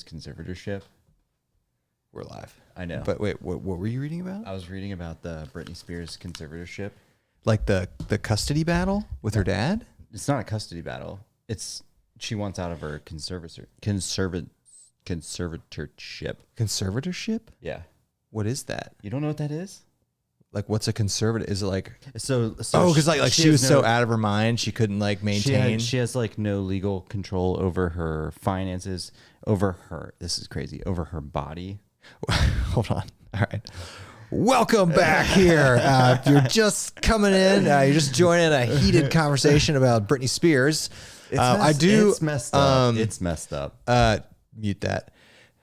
Spears conservatorship. We're live. I know. But wait, what were you reading about? I was reading about the Britney Spears conservatorship. Like the custody battle with her dad? It's not a custody battle. She wants out of her conservatorship. Conservatorship? Yeah. What is that? You don't know what that is? Like, what's a conservative? Is it like because like she was so out of her mind she couldn't like maintain. She has like no legal control over her finances, over her. This is crazy. Over her body. Hold on. All right. Welcome back here. If you're just coming in, you're just joining a heated conversation about Britney Spears. It's messed up. It's messed up. Mute that.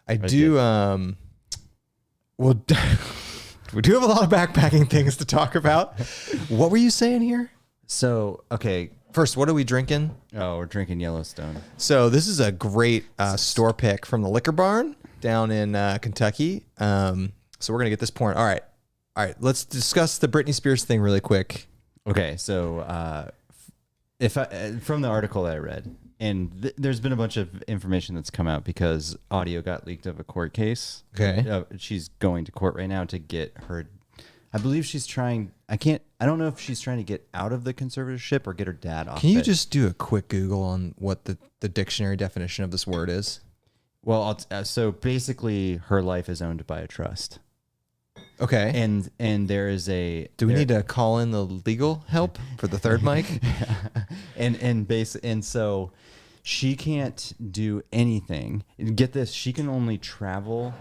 I do. Well, we do have a lot of backpacking things to talk about. What were you saying here? So, okay. First, what are we drinking? Oh, we're drinking Yellowstone. So this is a great store pick from the Liquor Barn down in Kentucky. So we're going to get this pouring. All right. Let's discuss the Britney Spears thing really quick. Okay. So from the article that I read, and there's been a bunch of information that's come out because audio got leaked of a court case. Okay. She's going to court right now to get her. I believe she's trying. I don't know if she's trying to get out of the conservatorship or get her dad off. Can you just do a quick Google on what the dictionary definition of this word is? Well, so basically her life is owned by a trust. Okay. And there is a. Do we need to call in the legal help for the third mic? and so she can't do anything. Get this, she can only travel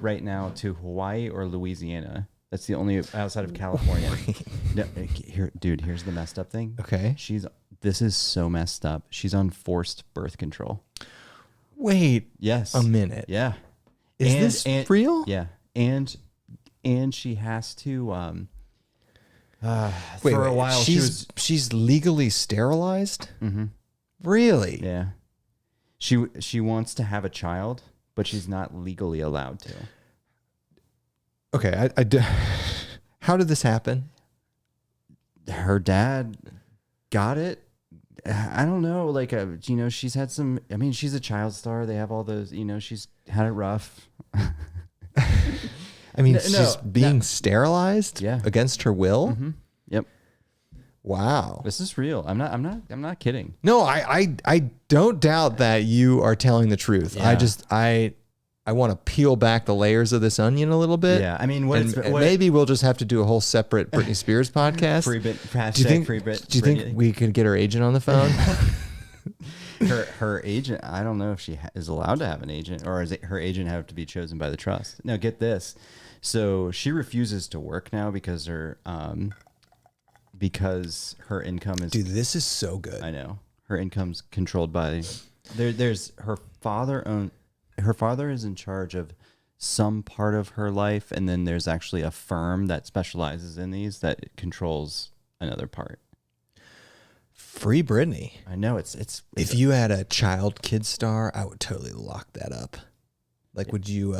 right now to Hawaii or Louisiana. That's the only outside of California. No, here's the messed up thing. Okay. This is so messed up. She's on forced birth control. Wait. Yes. A minute. Yeah. Is this real? Yeah. And she has to wait, for a while she's legally sterilized? Mm-hmm. Really? Yeah. She wants to have a child, but she's not legally allowed to. Okay, how did this happen? Her dad got it. I don't know. Like, she's had some. I mean, she's a child star. They have all those. She's had it rough. I mean, she's being sterilized against her will. Mm-hmm. Yep. Wow. This is real. I'm not kidding. No, I don't doubt that you are telling the truth. Yeah. I want to peel back the layers of this onion a little bit. Yeah, I mean, maybe we'll just have to do a whole separate Britney Spears podcast. Do you think we could get her agent on the phone? her agent, I don't know if she is allowed to have an agent, or is it her agent have to be chosen by the trust? Now, get this. So she refuses to work now because her income is. Dude, this is so good. I know her income's controlled by. There's her father. Her father is in charge of some part of her life, and then there's actually a firm that specializes in these that controls another part. Free Britney. I know it's if you had a child kid star, I would totally lock that up. Like, would you?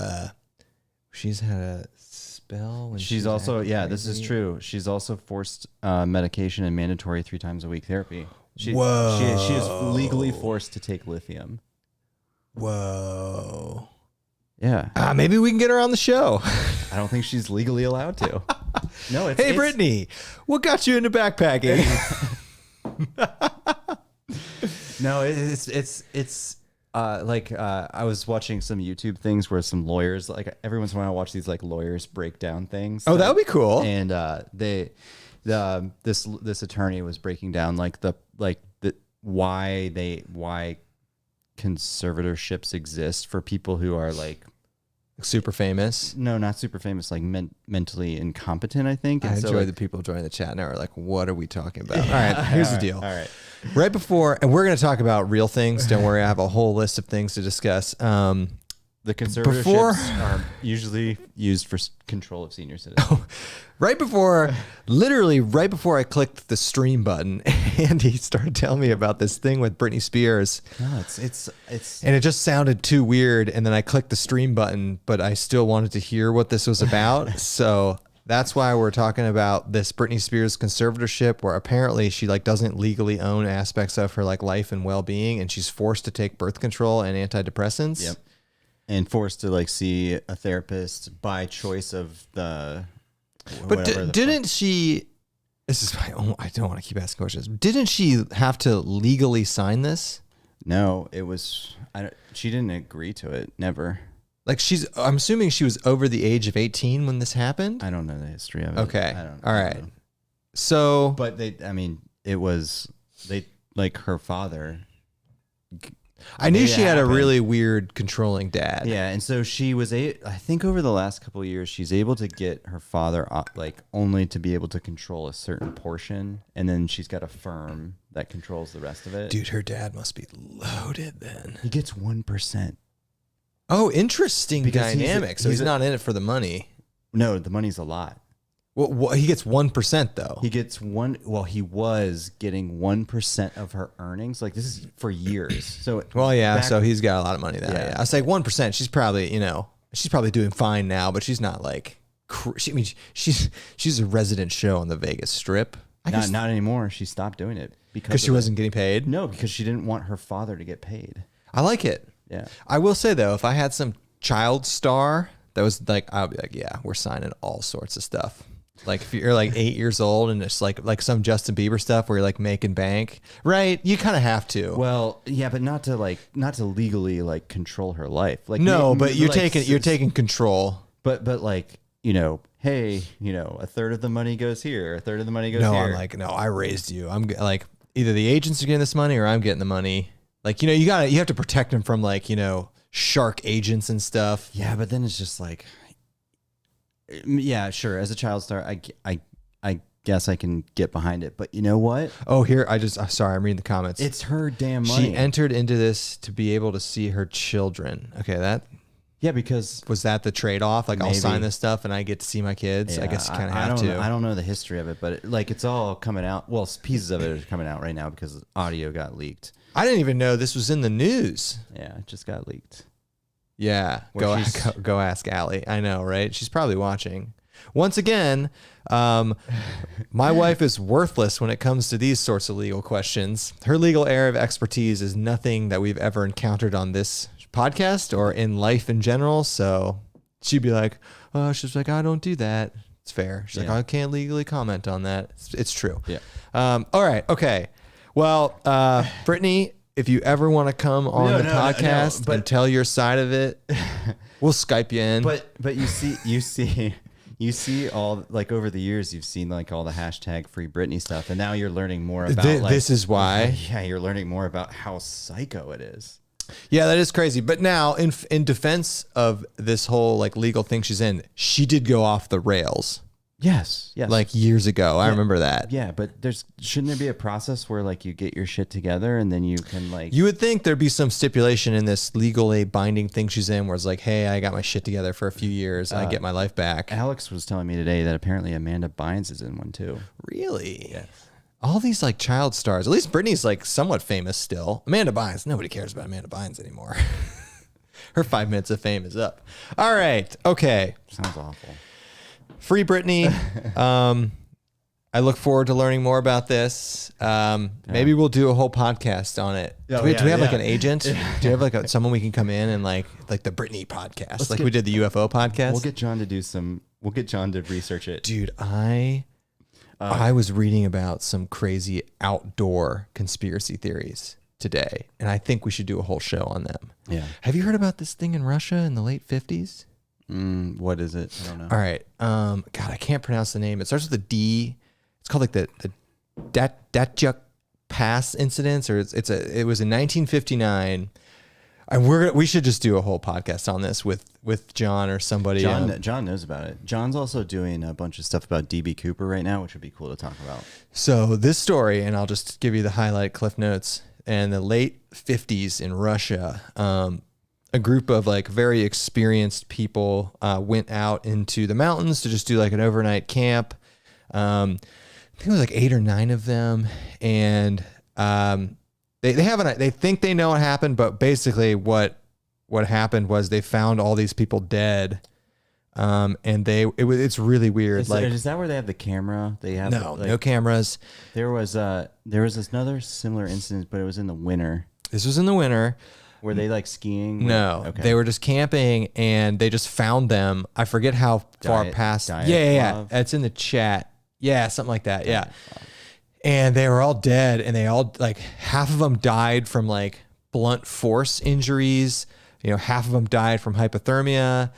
She's had a spell. When she's also this is true. She's also forced medication and mandatory 3 times a week therapy. Whoa. She is legally forced to take lithium. Whoa. Yeah. Maybe we can get her on the show. I don't think she's legally allowed to. No. Hey, Britney, what got you into backpacking? No, it's I was watching some YouTube things where some lawyers, like every once in a while I watch these like lawyers break down things. Oh, that would be cool. And this attorney was breaking down why conservatorships exist for people who are like super famous. No, not super famous, like mentally incompetent, I think. And I enjoy the people joining the chat now are like, what are we talking about? All right, here's the deal. All right. Right before, and we're going to talk about real things. Don't worry, I have a whole list of things to discuss. The conservatorships are usually used for control of senior citizens. Literally right before I clicked the stream button, Andy started telling me about this thing with Britney Spears. No, it's and it just sounded too weird. And then I clicked the stream button, but I still wanted to hear what this was about. So that's why we're talking about this Britney Spears conservatorship, where apparently she doesn't legally own aspects of her life and well-being, and she's forced to take birth control and antidepressants. Yep. and forced to like see a therapist by choice of the. But didn't she? This is my own. I don't want to keep asking questions. Didn't she have to legally sign this? No, it was. She didn't agree to it. Never. Like I'm assuming she was over the age of 18 when this happened. I don't know the history of it. Okay. I don't. All right. So, but it was like her father. I knew she had a really weird controlling dad. Yeah, and so she was I think over the last couple of years she's able to get her father like only to be able to control a certain portion, and then she's got a firm that controls the rest of it. Dude, her dad must be loaded then. He gets 1%. Oh, interesting dynamic. So he's not in it for the money. No, the money's a lot. Well, he gets 1% though. He gets he was getting 1% of her earnings. Like this is for years. So so he's got a lot of money then. Yeah. I was like 1%. She's probably doing fine now, but she's not like. She's a resident show on the Vegas Strip. Not anymore. She stopped doing it because she wasn't getting paid. No, because she didn't want her father to get paid. I like it. Yeah. I will say though, if I had some child star that was like, I'll be like, yeah, we're signing all sorts of stuff. Like if you're like 8 years old and it's like some Justin Bieber stuff where you're like making bank, right? You kind of have to. Well, yeah, but not to legally like control her life. Like no, but you're taking control. But like, hey, a third of the money goes here, a third of the money goes here. No, I'm like, no, I raised you. I'm like either the agents are getting this money or I'm getting the money. Like, you have to protect them from like, shark agents and stuff. Yeah, but then it's just like, yeah, sure. As a child star, I guess I can get behind it. But you know what? Oh, here, sorry, I'm reading the comments. It's her damn money. She entered into this to be able to see her children. Okay, yeah, because was that the trade-off? Like, maybe. I'll sign this stuff and I get to see my kids. Yeah, I guess you kind of have to. I don't know the history of it, but it's all coming out. Well, pieces of it are coming out right now because audio got leaked. I didn't even know this was in the news. Yeah, it just got leaked. Yeah, go ask Allie. I know, right? She's probably watching. Once again, my wife is worthless when it comes to these sorts of legal questions. Her legal area of expertise is nothing that we've ever encountered on this podcast or in life in general. So she'd be like, "Oh, she's like, I don't do that." It's fair. She's like, "I can't legally comment on that." It's true. Yeah. All right. Okay. Well, Brittany, if you ever want to come on the podcast and tell your side of it, we'll Skype you in. But you see all like over the years you've seen like all the hashtag free Britney stuff, and now you're learning more about this is why. Yeah, you're learning more about how psycho it is. Yeah, that is crazy. But now, in defense of this whole like legal thing she's in, she did go off the rails. Yes. Like years ago. I remember that. Yeah, but shouldn't there be a process where like you get your shit together and then you can like... You would think there'd be some stipulation in this legally binding thing she's in where it's like, hey, I got my shit together for a few years and I get my life back. Alex was telling me today that apparently Amanda Bynes is in one too. Really? Yes. All these like child stars. At least Britney's like somewhat famous still. Amanda Bynes. Nobody cares about Amanda Bynes anymore. Her 5 minutes of fame is up. All right. Okay. Sounds awful. Free Britney. I look forward to learning more about this. Maybe we'll do a whole podcast on it. Do we have like an agent? Do you have like someone we can come in and like the Britney podcast, we did the UFO podcast? We'll get John to we'll get John to research it. Dude, I was reading about some crazy outdoor conspiracy theories today, and I think we should do a whole show on them. Yeah. Have you heard about this thing in Russia in the late 50s? What is it? I don't know. All right. God, I can't pronounce the name. It starts with a D. It's called like the Datjuk Pass incidents, or it was in 1959. And we should just do a whole podcast on this with John or somebody. John knows about it. John's also doing a bunch of stuff about DB Cooper right now, which would be cool to talk about. So this story, and I'll just give you the highlight cliff notes. In the late 50s in Russia, a group of like very experienced people went out into the mountains to just do like an overnight camp. I think it was like 8 or 9 of them, and they think they know what happened, but basically what happened was they found all these people dead, and it's really weird. Is that where they have the camera? They have no cameras. There was another similar incident, but it was in the winter. This was in the winter. Were they like skiing? No, Okay. they were just camping and they just found them. I forget how far past. Yeah. Love. It's in the chat. Yeah, something like that. Yeah. And they were all dead, and they all like half of them died from like blunt force injuries. You know, half of them died from hypothermia.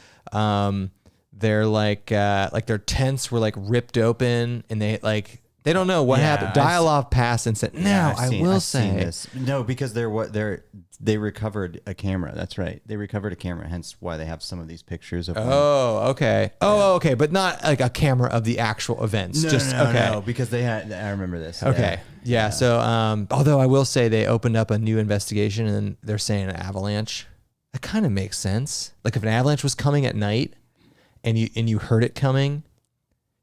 They're like their tents were like ripped open, and they don't know what happened. Dialog passed and said, "No, I will say this. No, because they recovered a camera. That's right. They recovered a camera. Hence why they have some of these pictures of. Oh, okay. Oh, okay, but not like a camera of the actual events. No, because they had. I remember this. Okay. Yeah. So, although I will say they opened up a new investigation, and they're saying an avalanche. That kind of makes sense. Like if an avalanche was coming at night, and you heard it coming,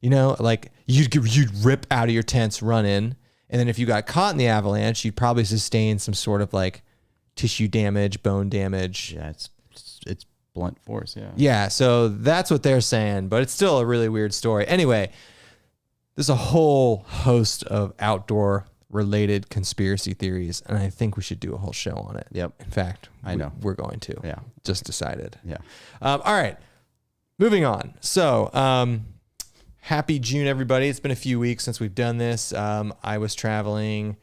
you know, like you'd rip out of your tents, run in, and then if you got caught in the avalanche, you'd probably sustain some sort of like tissue damage, bone damage. Yeah, it's blunt force. Yeah. Yeah. So that's what they're saying, but it's still a really weird story. Anyway, there's a whole host of outdoor related conspiracy theories, and I think we should do a whole show on it. Yep. In fact, I know we're going to. Yeah. Just decided. Yeah. All right. Moving on. So, happy June, everybody. It's been a few weeks since we've done this. I was traveling,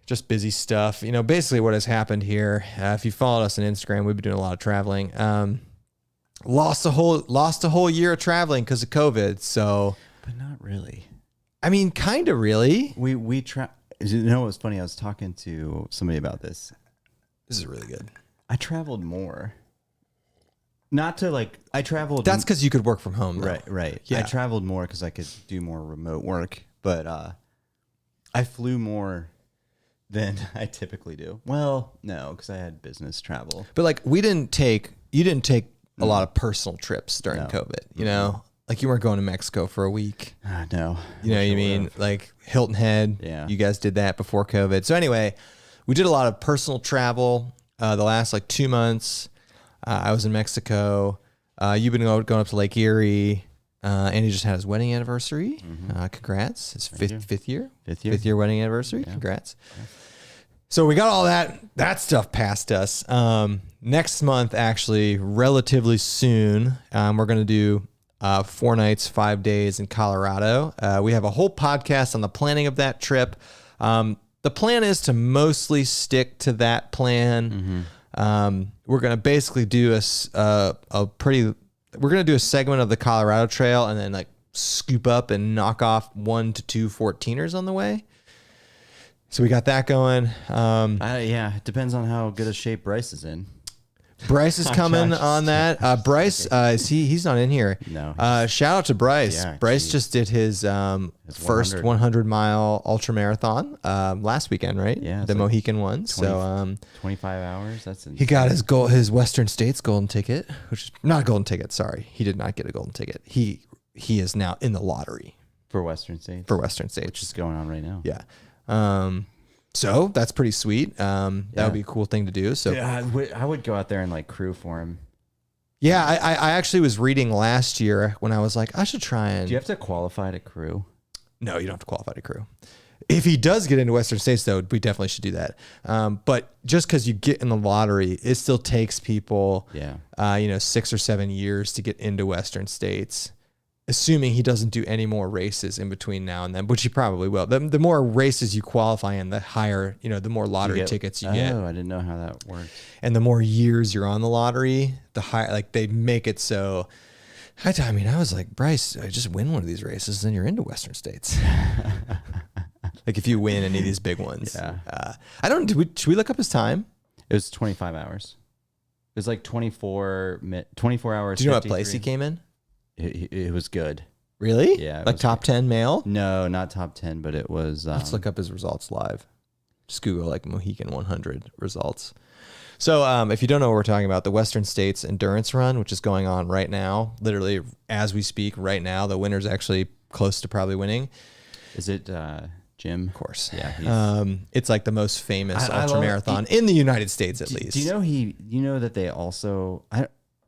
just busy stuff. You know, basically what has happened here. If you followed us on Instagram, we've been doing a lot of traveling. Lost a whole year of traveling because of COVID. So, but not really. I mean, kind of really. You know what's funny? I was talking to somebody about this. This is really good. I traveled more. Not to like, I traveled. That's because you could work from home, though. Right. Yeah. I traveled more because I could do more remote work, but I flew more than I typically do. Well, no, because I had business travel. But like, you didn't take a lot of personal trips during COVID, you know? Like you weren't going to Mexico for a week. No. You know what you mean? Like Hilton Head. Yeah. You guys did that before COVID. So anyway, we did a lot of personal travel the last like 2 months. I was in Mexico. You've been going up to Lake Erie. Andy just had his wedding anniversary. Congrats. His fifth year wedding anniversary. Yeah. Congrats. Yeah. So we got all that stuff past us. Next month, actually, relatively soon, we're going to do 4 nights, 5 days in Colorado. We have a whole podcast on the planning of that trip. The plan is to mostly stick to that plan. We're going to basically do we're going to do a segment of the Colorado Trail and then like scoop up and knock off 1 to 2 14ers on the way. So we got that going. Yeah, it depends on how good a shape Bryce is in. Bryce is coming on that. Bryce, he's not in here. No. Shout out to Bryce. Yeah, Bryce just did his first 100-mile ultra marathon last weekend, right? Yeah. The Mohican one. 25 hours. That's insane. He got his Western States golden ticket, which is not a golden ticket. Sorry, he did not get a golden ticket. He is now in the lottery for Western States. Which is going on right now. Yeah. So that's pretty sweet. That would be a cool thing to do. So yeah, I would go out there and like crew for him. Yeah, I actually was reading last year when I was like, I should try and. Do you have to qualify to crew? No, you don't have to qualify to crew. If he does get into Western States, though, we definitely should do that. But just because you get in the lottery, it still takes people, 6 or 7 years to get into Western States. Assuming he doesn't do any more races in between now and then, which he probably will. The more races you qualify in, the higher, the more lottery tickets you get. Oh, I didn't know how that worked. And the more years you're on the lottery, the higher, like they make it so. I mean, I was like, Bryce, I just win one of these races, then you're into Western States. Like if you win any of these big ones. Yeah. Should we look up his time? It was 25 hours. It was like 24 hours. Do you know what place he came in? It was good. Really? Yeah. Like top 10 male? No, not top 10, but it was. Let's look up his results live. Just Google like Mohican 100 results. So if you don't know what we're talking about, the Western States Endurance Run, which is going on right now, literally as we speak right now, the winner's actually close to probably winning. Is it Jim? Of course. Yeah. It's like the most famous ultra marathon in the United States, at least. Do you know that they also,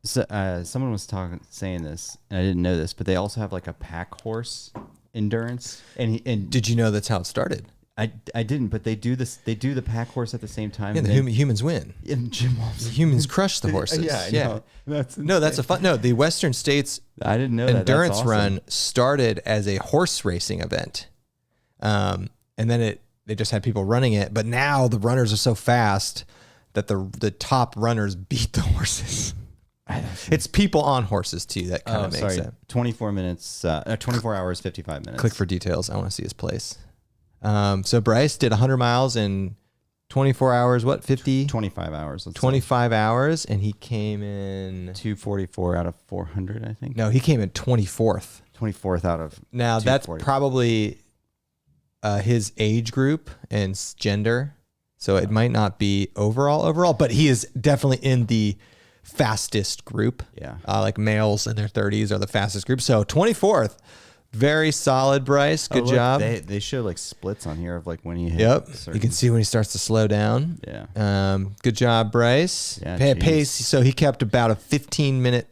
someone was saying this, and I didn't know this, but they also have like a pack horse endurance. And did you know that's how it started? I didn't, but they do this. They do the pack horse at the same time. Yeah, and humans win. And Jim Wolf's The humans crush the horses. Yeah, I know. That's No, that's a fun. No, the Western States I didn't know that. endurance That's awesome. run started as a horse racing event, and then they just had people running it. But now the runners are so fast that the top runners beat the horses. It's people on horses too. That kind of makes sense. 24 minutes, 24 hours, 55 minutes. Click for details. I want to see his place. So Bryce did 100 miles in 24 hours. What, 25 hours. 25 hours, and he came in 244 out of 400, I think. No, he came in 24th. 24th out of. Now that's probably his age group and gender, so it might not be overall, but he is definitely in the fastest group. Yeah. Like males in their 30s are the fastest group. So 24th, very solid, Bryce. Good job. They show like splits on here of like when he hit. Yep. certain- You can see when he starts to slow down. Yeah. Good job, Bryce. Yeah, Pace. So he kept about a 15-minute,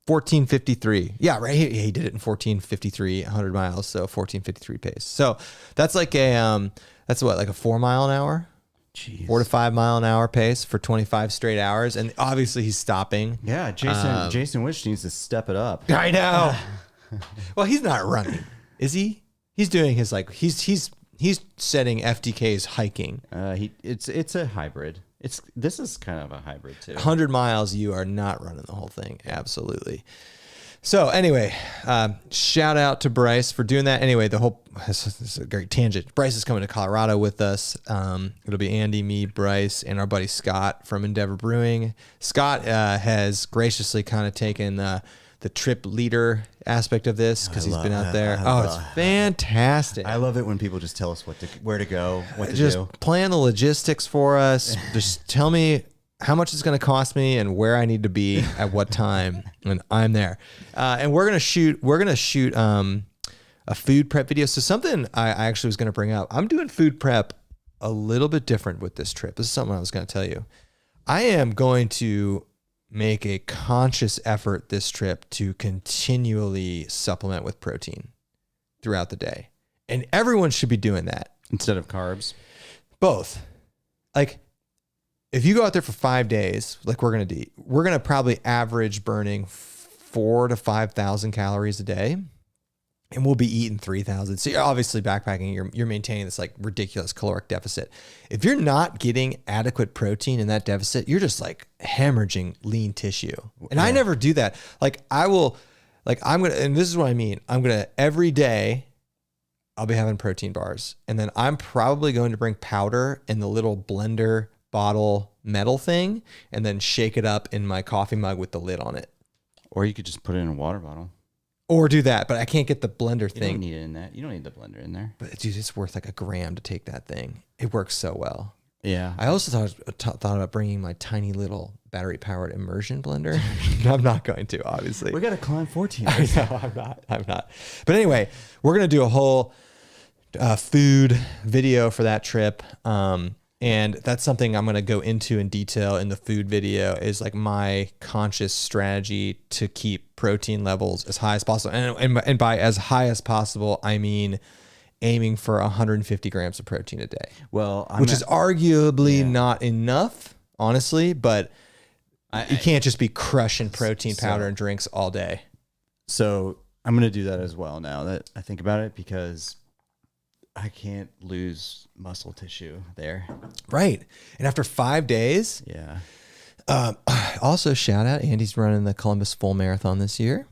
14:53. Yeah, right. He did it in 14:53, 100 miles. So 14:53 pace. So that's like that's what, like a 4 mile an hour? Jeez. 4 to 5 mile an hour pace for 25 straight hours. And obviously he's stopping. Yeah, Jason Witch needs to step it up. I know. Well, he's not running, is he? He's doing his he's setting FTK's hiking. It's a hybrid. This is kind of a hybrid too. 100 miles, you are not running the whole thing. Absolutely. So anyway, shout out to Bryce for doing that. Anyway, this is a great tangent. Bryce is coming to Colorado with us. It'll be Andy, me, Bryce, and our buddy Scott from Endeavor Brewing. Scott has graciously kind of taken the trip leader aspect of this because he's been out there. It's fantastic. I love it when people just tell us where to go, what to just do. plan the logistics for us. Just tell me how much it's going to cost me and where I need to be at what time, and I'm there. And we're gonna shoot a food prep video. So something I actually was going to bring up. I'm doing food prep a little bit different with this trip. This is something I was going to tell you. I am going to make a conscious effort this trip to continually supplement with protein throughout the day, and everyone should be doing that Instead of carbs. both. Like, if you go out there for 5 days, like we're going to do, we're going to probably average burning 4,000 to 5,000 calories a day, and we'll be eating 3,000. So you're obviously backpacking, you're maintaining this like ridiculous caloric deficit. If you're not getting adequate protein in that deficit, you're just like hemorrhaging lean tissue. And I never do that. Like I'm going to, and this is what I mean. I'm going to, every day I'll be having protein bars, and then I'm probably going to bring powder in the little blender bottle metal thing and then shake it up in my coffee mug with the lid on it. Or you could just put it in a water bottle. Or do that, but I can't get the blender You thing. don't need it in that. You don't need the blender in there. But dude, it's worth like $1 to take that thing. It works so well. Yeah. I also thought about bringing my tiny little battery powered immersion blender. I'm not going to, obviously. We got to climb 14. I know, I'm not. But anyway, we're going to do a whole food video for that trip. And that's something I'm going to go into in detail in the food video, is like my conscious strategy to keep protein levels as high as possible. And by as high as possible, I mean aiming for 150 grams of protein a day. Well, which is arguably not enough, honestly, but you can't just be crushing protein powder and drinks all day. So I'm going to do that as well now that I think about it, because I can't lose muscle tissue there. Right. And after 5 days. Yeah. Also, shout out, Andy's running the Columbus Full Marathon this year.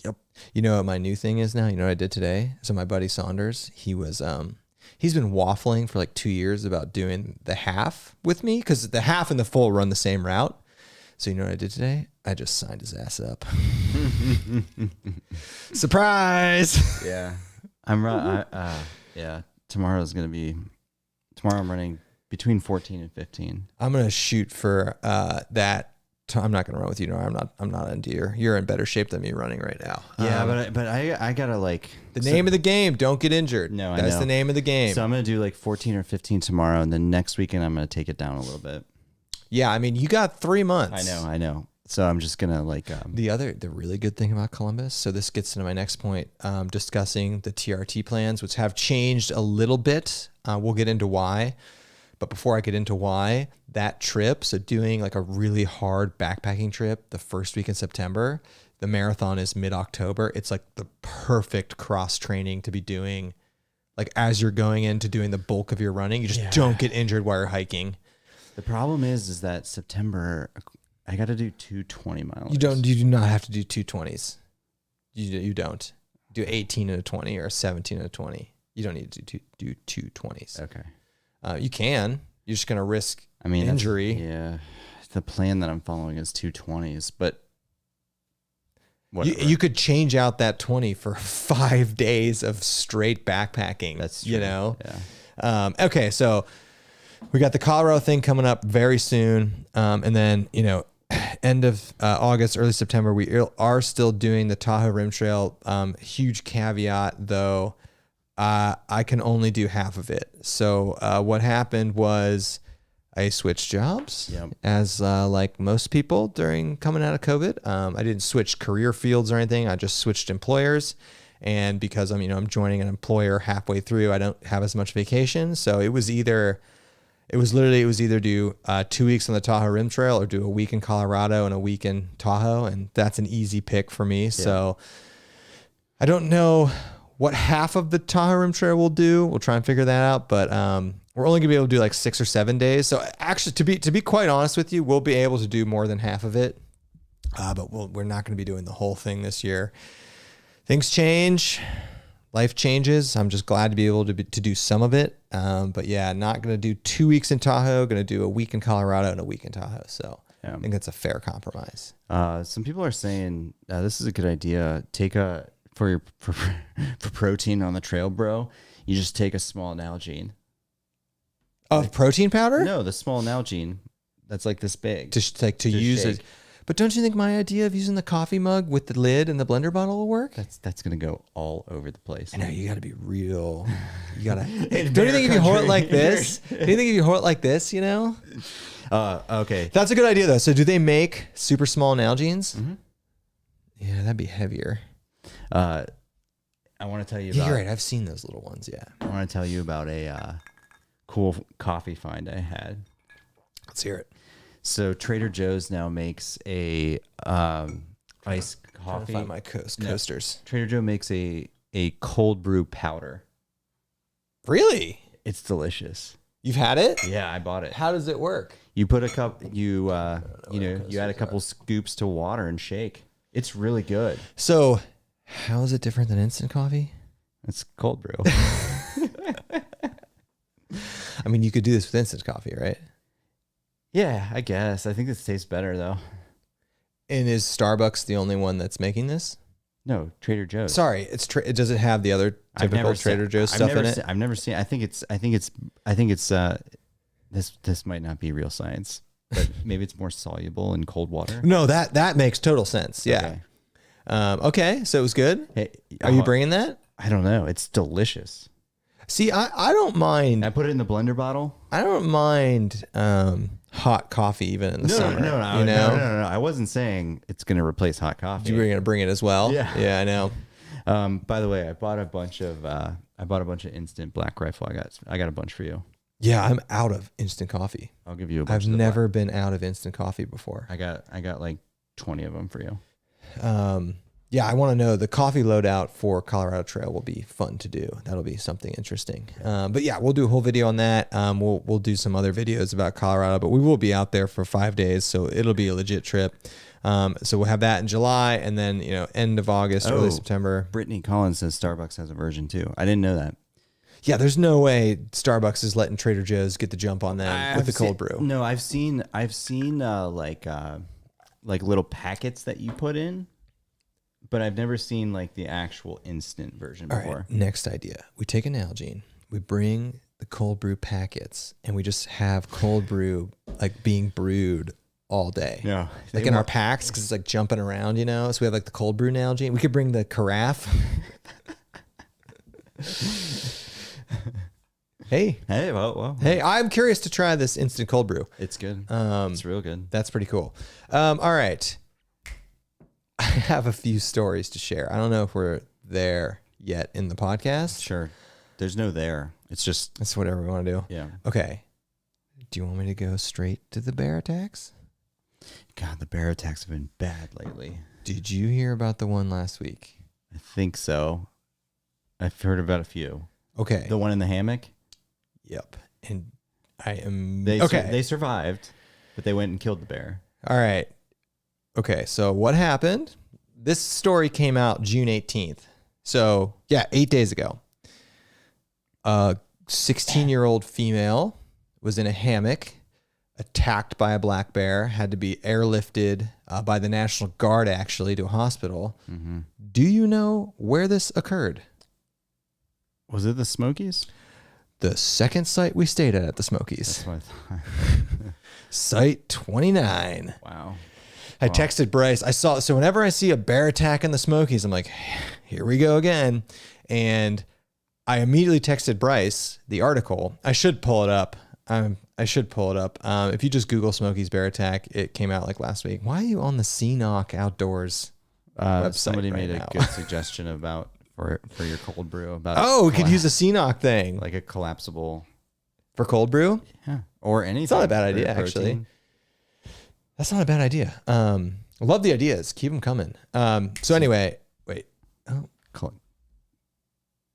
Yep. You know what my new thing is now? You know what I did today? So my buddy Saunders, he's been waffling for like 2 years about doing the half with me, because the half and the full run the same route. So you know what I did today? I just signed his ass up. Surprise! Yeah. Yeah. Tomorrow I'm running between 14 and 15. I'm going to shoot for that. I'm not going to run with you. No, I'm not in deer. You're in better shape than me running right now. Yeah, but I got to like... The name of the game, don't get injured. No, I know. That's the name of the game. So I'm going to do like 14 or 15 tomorrow, and then next weekend I'm going to take it down a little bit. Yeah, I mean, you got 3 months. I know. So I'm just gonna like The really good thing about Columbus, so this gets into my next point, discussing the TRT plans, which have changed a little bit. We'll get into why. But before I get into why, that trip, so doing like a really hard backpacking trip the first week in September, the marathon is mid-October. It's like the perfect cross training to be doing, like as you're going into doing the bulk of your running. You just don't get injured while you're hiking. the problem is that September I got to do 220 miles. You do not have to do 220s. You don't. Do 18 and a 20 or 17 and a 20. You don't need to do 220s. Okay. You can. You're just going to risk that's- injury. Yeah. The plan that I'm following is 220s, but whatever. You could change out that 20 for 5 days of straight backpacking. That's true. You know? Yeah. Okay, so we got the Colorado thing coming up very soon. And then, end of August, early September, we are still doing the Tahoe Rim Trail. Huge caveat, though, I can only do half of it. So what happened was I switched jobs, as like most people during coming out of COVID. I didn't switch career fields or anything. I just switched employers. And because I'm joining an employer halfway through, I don't have as much vacation. So it was either do 2 weeks on the Tahoe Rim Trail or do a week in Colorado and a week in Tahoe. And that's an easy pick for me. Yeah. So I don't know what half of the Tahoe Rim Trail we'll do. We'll try and figure that out. But we're only gonna be able to do like 6 or 7 days. So actually, to be quite honest with you, we'll be able to do more than half of it. But we're not gonna be doing the whole thing this year. Things change. Life changes. I'm just glad to be able to do some of it. But yeah, not going to do 2 weeks in Tahoe. Going to do a week in Colorado and a week in Tahoe. So I think that's a fair compromise. Some people are saying this is a good idea. For protein on the trail, bro. You just take a small Nalgene. Of protein powder? No, the small Nalgene that's like this big. To use it. But don't you think my idea of using the coffee mug with the lid and the blender bottle will work? That's gonna go all over the place. I know, you got to be real. You got to. Don't you think if you hold it like this? Okay. That's a good idea though. So do they make super small Nalgenes? Mm-hmm. Yeah, that'd be heavier. I want to tell you. Yeah, you're right. I've seen those little ones. Yeah. I want to tell you about a cool coffee find I had. Let's hear it. So Trader Joe's now makes a iced coffee. Find my coasters. Trader Joe makes a cold brew powder. Really? It's delicious. You've had it? Yeah, I bought it. How does it work? You put a cup. You add a couple scoops to water and shake. It's really good. So, how is it different than instant coffee? It's cold brew. I mean, you could do this with instant coffee, right? Yeah, I guess. I think this tastes better though. And is Starbucks the only one that's making this? No, Trader Joe's. Sorry, does it have the other typical Trader Joe's stuff in it? I've never seen. I think it's. This might not be real science, but maybe it's more soluble in cold water. No, that makes total sense. Yeah. Okay, so it was good. Hey, are you bringing that? I don't know. It's delicious. See, I don't mind. I put it in the blender bottle. I don't mind hot coffee even in the summer. No. I wasn't saying it's going to replace hot coffee. You were going to bring it as well. Yeah, I know. By the way, I bought a bunch of instant Black Rifle. I got a bunch for you. Yeah, I'm out of instant coffee. I'll give you a bunch. I've never been out of instant coffee before. I got like 20 of them for you. Yeah, I want to know the coffee loadout for Colorado Trail will be fun to do. That'll be something interesting. But yeah, we'll do a whole video on that. We'll do some other videos about Colorado, but we will be out there for 5 days, so it'll be a legit trip. So we'll have that in July, and then end of August, early September. Brittany Collins says Starbucks has a version too. I didn't know that. Yeah, there's no way Starbucks is letting Trader Joe's get the jump on them with the cold brew. No, I've seen like little packets that you put in. But I've never seen like the actual instant version before. All right, next idea. We take an Nalgene, we bring the cold brew packets, and we just have cold brew like being brewed all day. Yeah. Like in our packs, because it's like jumping around, So we have like the cold brew Nalgene. We could bring the carafe. Hey, well. Hey, I'm curious to try this instant cold brew. It's good. It's real good. That's pretty cool. All right. have a few stories to share. I don't know if we're there yet in the podcast. Sure. There's no there. It's just That's whatever we want to do. yeah. Okay. Do you want me to go straight to the bear attacks? God, the bear attacks have been bad lately. Did you hear about the one last week? I think so. I've heard about a few. Okay. The one in the hammock. Yep. And I am They survived, but they went and killed the bear. All right. Okay. So what happened? This story came out June 18th. So yeah, 8 days ago. A 16-year-old female was in a hammock, attacked by a black bear, had to be airlifted by the National Guard actually to a hospital. Mm-hmm. Do you know where this occurred? Was it the Smokies? The second site we stayed at the Smokies. That's what I thought. Site 29. Wow. I texted Bryce. So whenever I see a bear attack in the Smokies, I'm like, here we go again. And I immediately texted Bryce the article. I should pull it up. If you just Google Smokies bear attack, it came out like last week. Why are you on the CNOC Outdoors website? Somebody right made now? a good suggestion about for your cold brew about We could use a CNOC thing like a collapsible for cold brew. Yeah, or anything. It's not a bad idea, protein. actually. That's not a bad idea. Love the ideas. Keep them coming. So anyway, wait. Oh,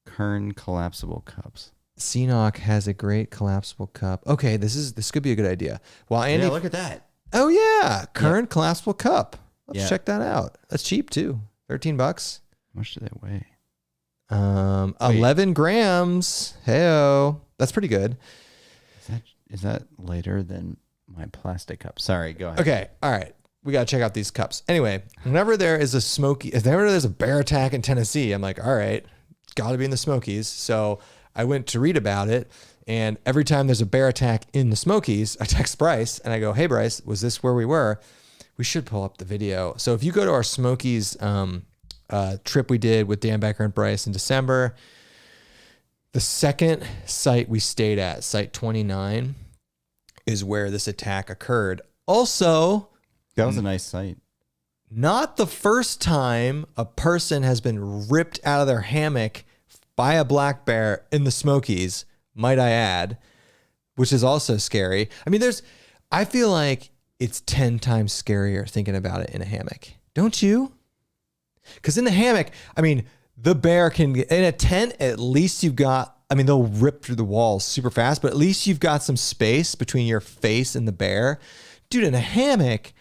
Kern collapsible cups. CNOC has a great collapsible cup. Okay, this could be a good idea. Well, Andy, look at that. Oh yeah, Kern collapsible cup. Let's Yeah. check that out. That's cheap too. $13. How much do they weigh? 11 grams. Heyo, that's pretty good. Is that lighter than my plastic cup? Sorry, go ahead. Okay, all right. We got to check out these cups. Anyway, whenever there's a bear attack in Tennessee, I'm like, all right, it's got to be in the Smokies. So I went to read about it, and every time there's a bear attack in the Smokies, I text Bryce and I go, hey, Bryce, was this where we were? We should pull up the video. So if you go to our Smokies trip we did with Dan Becker and Bryce in December, the second site we stayed at, site 29, is where this attack occurred. Also, That was a nice sight. not the first time a person has been ripped out of their hammock by a black bear in the Smokies, might I add, which is also scary. I mean, I feel like it's 10 times scarier thinking about it in a hammock. Don't you? Because in the hammock, I mean, the bear in a tent, at least you've got, I mean, they'll rip through the walls super fast, but at least you've got some space between your face and the bear. Dude, in a hammock,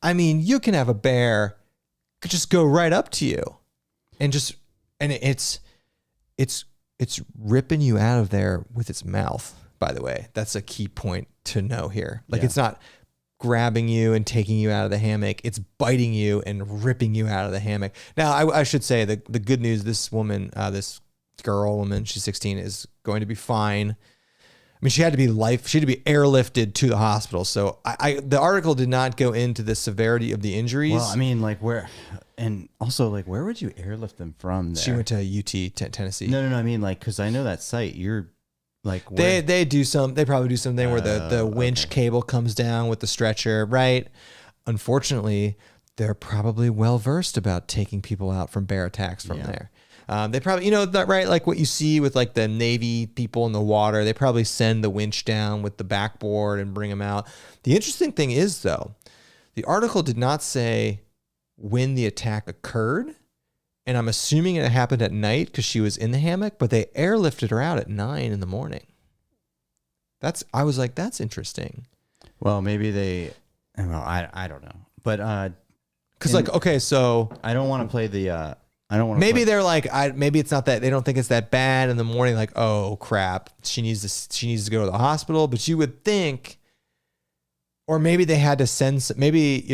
I mean, you can have a bear just go right up to you and it's ripping you out of there with its mouth, by the way. That's a key point to know here. Like, it's not grabbing you and taking you out of the hammock. It's biting you and ripping you out of the hammock. Now, I should say the good news, this woman, this woman, she's 16, is going to be fine. I mean, she had to be airlifted to the hospital. So the article did not go into the severity of the injuries. Well, I mean, like where would you airlift them from there? She went to UT, Tennessee. No. I mean, like, because I know that site. You're like, they probably do something where the winch cable comes down with the stretcher, right? Unfortunately, they're probably well versed about taking people out from bear attacks from there. They probably, that, right? Like what you see with like the Navy people in the water, they probably send the winch down with the backboard and bring them out. The interesting thing is, though, the article did not say when the attack occurred. And I'm assuming it happened at night because she was in the hammock, but they airlifted her out at 9 a.m. I was like, that's interesting. Well, maybe I don't know. But, because okay, so I don't want to play the, I don't want to. Maybe they're like, maybe it's not that they don't think it's that bad in the morning. Like, oh crap, she needs to go to the hospital. But you would think, or maybe they had to send. Maybe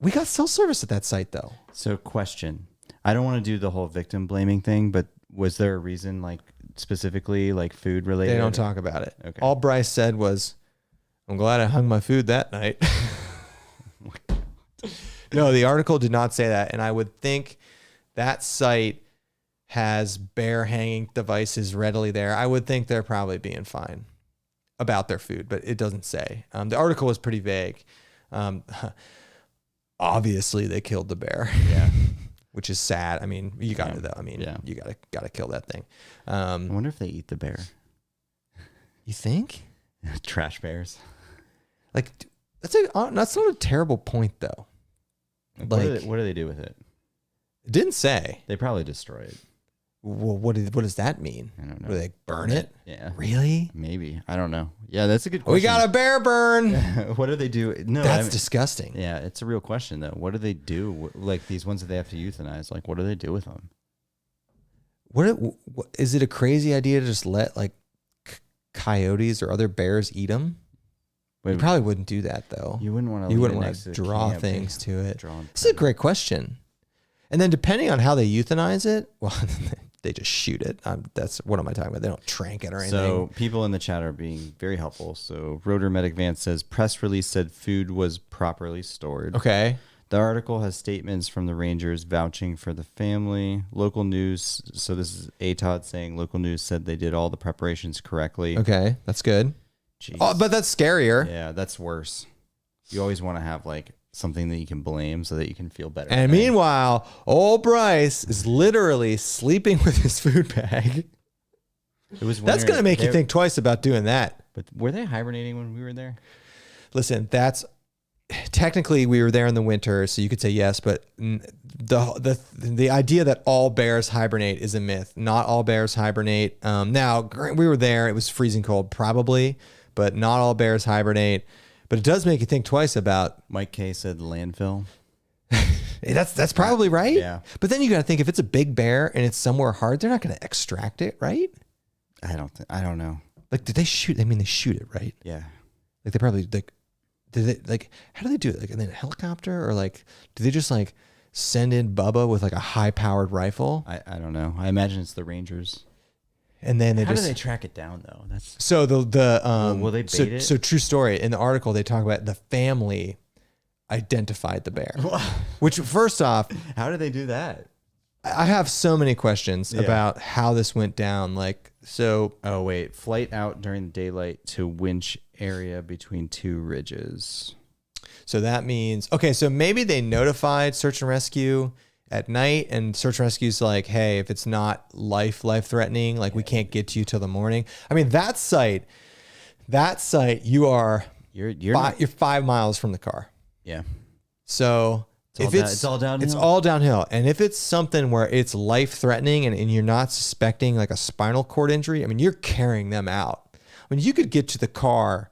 we got cell service at that site though. So, question: I don't want to do the whole victim blaming thing, but was there a reason, like specifically, like food related? They don't talk about it. Okay. All Bryce said was, "I'm glad I hung my food that night." No, the article did not say that, and I would think that site has bear hanging devices readily there. I would think they're probably being fine about their food, but it doesn't say. The article was pretty vague. obviously they killed the bear. Yeah. Which is sad. I mean, you got to though. I mean, Yeah. you got to kill that thing. I wonder if they eat the bear. You think? Trash bears. Like that's not a terrible point though. Like, what do they do with it? It didn't say. They probably destroy it. Well, what does that mean? I don't know. Do they burn it? Yeah. Really? Maybe. I don't know. Yeah, that's a good question. We got a bear burn. What do they do? No, That's disgusting. Yeah, it's a real question though. What do they do? Like these ones that they have to euthanize. Like, what do they do with them? What is it a crazy idea to just let like coyotes or other bears eat them? You probably wouldn't do that though. You wouldn't want to. You wouldn't want to draw camp, things to it. This is a great question. And then depending on how they euthanize it, well, they just shoot it. That's what am I talking about? They don't trank it or anything. So people in the chat are being very helpful. So Rotor Medic Vance says press release said food was properly stored. Okay. The article has statements from the Rangers vouching for the family. Local news. So this is ATOD saying local news said they did all the preparations correctly. Okay, that's good. Jeez. Oh, but that's scarier. Yeah, that's worse. You always want to have like something that you can blame so that you can feel better. And meanwhile, old Bryce is literally sleeping with his food bag. It was that's going to make you think twice about doing that. But were they hibernating when we were there? Listen, that's technically we were there in the winter, so you could say yes, but the idea that all bears hibernate is a myth. Not all bears hibernate. Now, we were there. It was freezing cold, probably, but not all bears hibernate. But it does make you think twice about. Mike K said landfill. That's probably right. Yeah. But then you got to think if it's a big bear and it's somewhere hard, they're not going to extract it, right? I don't know. Like, did they shoot? I mean, they shoot it, right? Yeah. Like they probably like. Did they like? How do they do it? Like in a helicopter or like? Do they just like send in Bubba with like a high-powered rifle? I don't know. I imagine it's the Rangers. And then how do they track it down though? That's so will they bait it? So true story. In the article, they talk about the family identified the bear. Which first off, how do they do that? I have so many questions about how this went down. Like so. Oh wait, flight out during daylight to winch area between two ridges. So that means okay. So maybe they notified search and rescue at night, and search and rescue's like, hey, if it's not life threatening, like we can't get to you till the morning. I mean, that site, you're 5 miles from the car. Yeah. So it's all downhill. It's all downhill. And if it's something where it's life threatening and you're not suspecting like a spinal cord injury, I mean, you're carrying them out. I mean, you could get to the car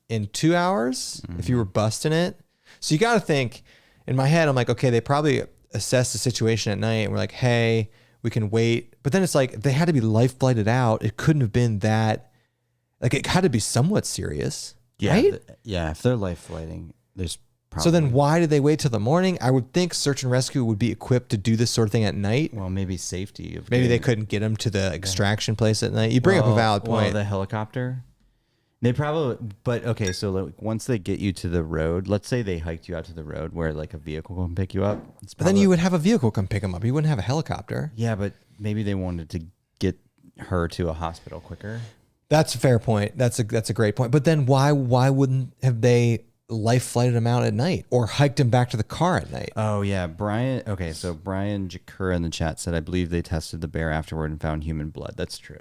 in 2 hours if you were busting it. So you got to think, in my head, I'm like, okay, they probably assess the situation at night and we're like, hey, we can wait. But then it's like they had to be life flighted out. It couldn't have been that, like it had to be somewhat serious. Yeah, right? If they're life flighting, there's probably. So then why did they wait till the morning? I would think search and rescue would be equipped to do this sort of thing at night. Well, maybe safety. Maybe they couldn't get them to the extraction place at night. You bring up a valid point. Well, the helicopter. They probably, but okay, so like once they get you to the road, let's say they hiked you out to the road where like a vehicle can pick you up. But then you would have a vehicle come pick them up. You wouldn't have a helicopter. Yeah, but maybe they wanted to get her to a hospital quicker. That's a fair point. That's a great point. But then why wouldn't have they life flighted him out at night or hiked him back to the car at night? Oh yeah, Brian. Okay, so Brian Jakura in the chat said, I believe they tested the bear afterward and found human blood. That's true.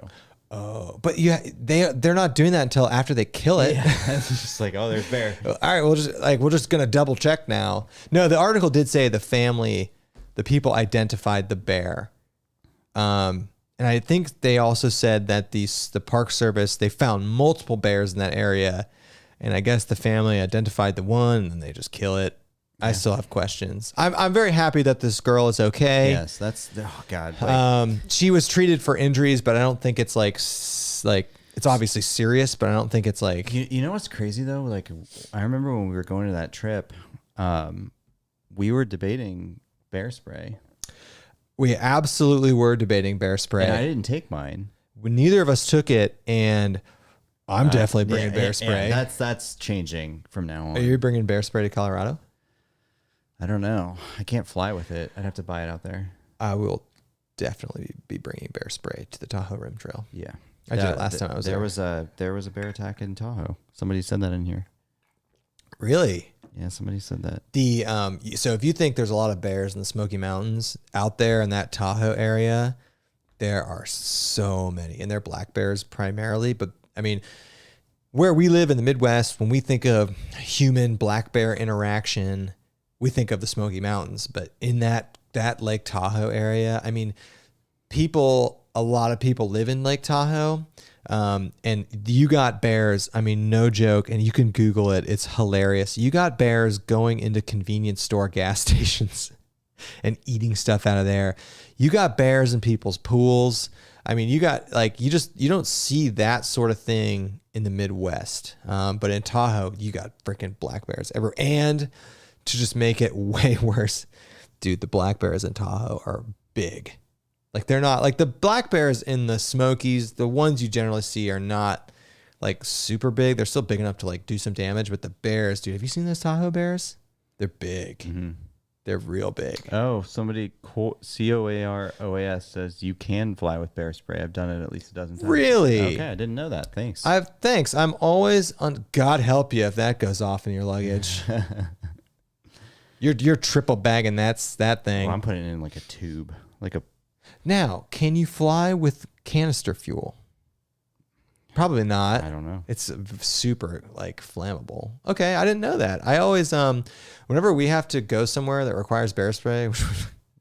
Oh, but yeah, they're not doing that until after they kill it. Yeah, it's just like, oh, there's bear. All right, we're just gonna double check now. No, the article did say the people identified the bear, and I think they also said that the Park Service, they found multiple bears in that area, and I guess the family identified the one and then they just kill it. I still have questions. I'm very happy that this girl is okay. Yes, that's God. She was treated for injuries, but I don't think it's like it's obviously serious, but I don't think it's like you know what's crazy though? Like I remember when we were going to that trip, we were debating bear spray. We absolutely were debating bear spray. And I didn't take mine. Neither of us took it, and I'm definitely bringing bear spray. Yeah, that's changing from now on. Are you bringing bear spray to Colorado? I don't know. I can't fly with it. I'd have to buy it out there. I will definitely be bringing bear spray to the Tahoe Rim Trail. Yeah. I did it last time I was there. There was a bear attack in Tahoe. Somebody said that in here. Really? Yeah, somebody said that. So if you think there's a lot of bears in the Smoky Mountains out there in that Tahoe area, there are so many, and they're black bears primarily. But I mean, where we live in the Midwest, when we think of human black bear interaction, we think of the Smoky Mountains. But in that Lake Tahoe area, I mean, a lot of people live in Lake Tahoe. And you got bears, I mean, no joke, and you can Google it. It's hilarious. You got bears going into convenience store gas stations and eating stuff out of there. You got bears in people's pools. I mean, you got you don't see that sort of thing in the Midwest. But in Tahoe, you got freaking black bears everywhere. And to just make it way worse, dude, the black bears in Tahoe are big. Like they're not like the black bears in the Smokies. The ones you generally see are not like super big. They're still big enough to like do some damage. But the bears, dude, have you seen those Tahoe bears? They're big. Mm-hmm. They're real big. Oh, somebody COAROAS says you can fly with bear spray. I've done it at least a dozen times. Really? Okay, I didn't know that. Thanks. Thanks. I'm always on. God help you if that goes off in your luggage. You're triple bagging that thing. Well, I'm putting it in like a tube, like a. Now, can you fly with canister fuel? Probably not. I don't know. It's super like flammable. Okay, I didn't know that. I always whenever we have to go somewhere that requires bear spray,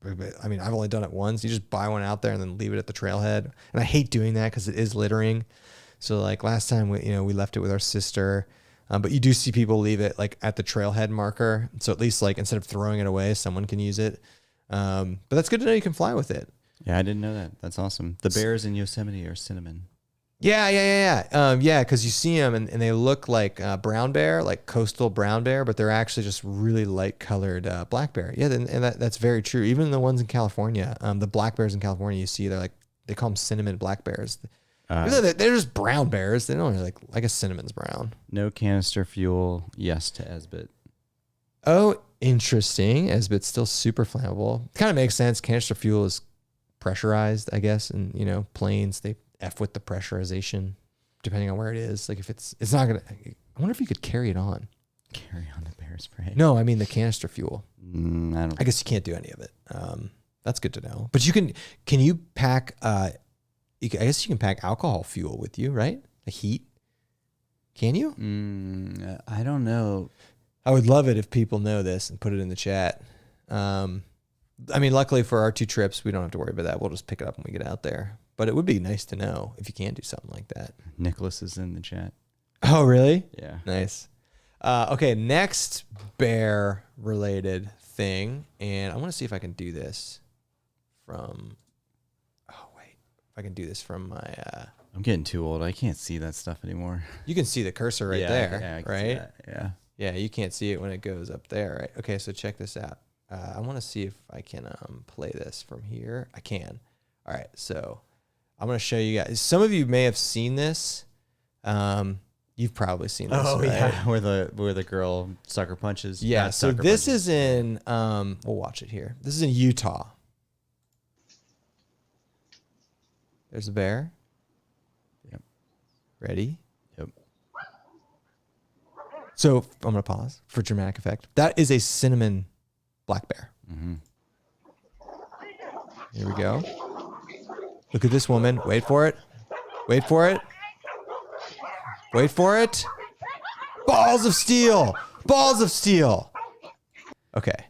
I mean, I've only done it once. You just buy one out there and then leave it at the trailhead. And I hate doing that because it is littering. So like last time we left it with our sister. But you do see people leave it like at the trailhead marker. So at least like instead of throwing it away, someone can use it. But that's good to know you can fly with it. Yeah, I didn't know that. That's awesome. The bears in Yosemite are cinnamon. Yeah. Because you see them and they look like brown bear, like coastal brown bear, but they're actually just really light colored black bear. Yeah, and that's very true. Even the ones in California, the black bears in California, you see they call them cinnamon black bears. They're just brown bears. They don't like a cinnamon's brown. No canister fuel. Yes to Esbit. Oh, interesting. Esbit's still super flammable. Kind of makes sense. Canister fuel is pressurized, I guess, and planes they F with the pressurization depending on where it is. Like if it's not gonna. I wonder if you could carry it on. Carry on the bear spray. No, I mean the canister fuel. I guess you can't do any of it. That's good to know. But you can. Can you pack? I guess you can pack alcohol fuel with you, right? The heat. Can you? I don't know. I would love it if people know this and put it in the chat. I mean, luckily for our 2 trips, we don't have to worry about that. We'll just pick it up when we get out there. But it would be nice to know if you can do something like that. Nicholas is in the chat. Oh, really? Yeah. Nice. Okay, next bear-related thing. And I want to see if I can do this from... Oh, wait. If I can do this from my... I'm getting too old. I can't see that stuff anymore. You can see the cursor right there, I can right? see that. Yeah. Yeah, you can't see it when it goes up there, right? Okay, so check this out. I want to see if I can play this from here. I can. All right, so I'm going to show you guys. Some of you may have seen this. You've probably seen this. Oh, right? yeah. Where the girl sucker punches. Yeah, so this is in, we'll watch it here. This is in Utah. There's a bear. Yep. Ready? Yep. So I'm going to pause for dramatic effect. That is a cinnamon black bear. Mm-hmm. Here we go. Look at this woman. Wait for it. Wait for it. Wait for it. Balls of steel. Balls of steel. Okay.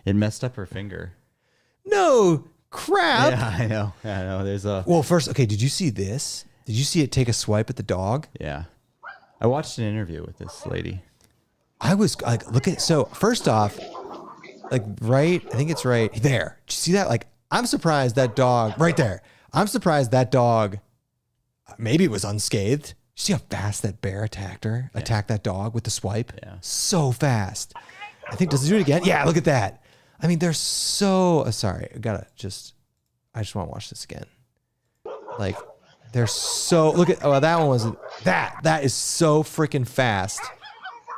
It messed up her finger. No crap. Yeah, I know. There's a... Well, first, okay, did you see this? Did you see it take a swipe at the dog? Yeah. I watched an interview with this lady. I was like, look at, so first off, like right, I think it's right there. Did you see that? Like, I'm surprised that dog, right there. I'm surprised that dog, maybe it was unscathed. You see how fast that bear attacked that dog with the swipe? Yeah. So fast. I think, does it do it again? Yeah, look at that. I mean, they're so, sorry, I just want to watch this again. Like, they're so, look at, oh, that one wasn't, that is so freaking fast.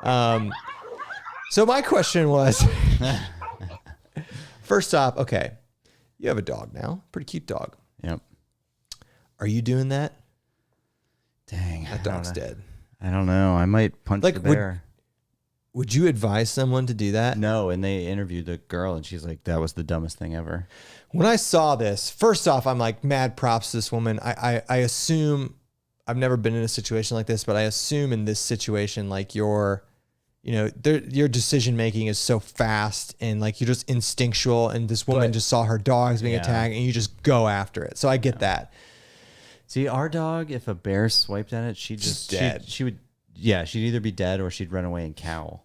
So my question was, first off, okay, you have a dog now, pretty cute dog. Yep. Are you doing that? Dang. That dog's dead. I don't know. I might punch the bear. Would you advise someone to do that? No, and they interviewed the girl, and she's like, that was the dumbest thing ever. When I saw this, first off, I'm like, mad props to this woman. I assume, I've never been in a situation like this, but I assume in this situation, like your decision making is so fast and like you're just instinctual, and this woman just saw her dogs being attacked and you just go after it. So I get that. See, our dog, if a bear swiped at it, she'd dead. She'd either be dead or she'd run away and cowl.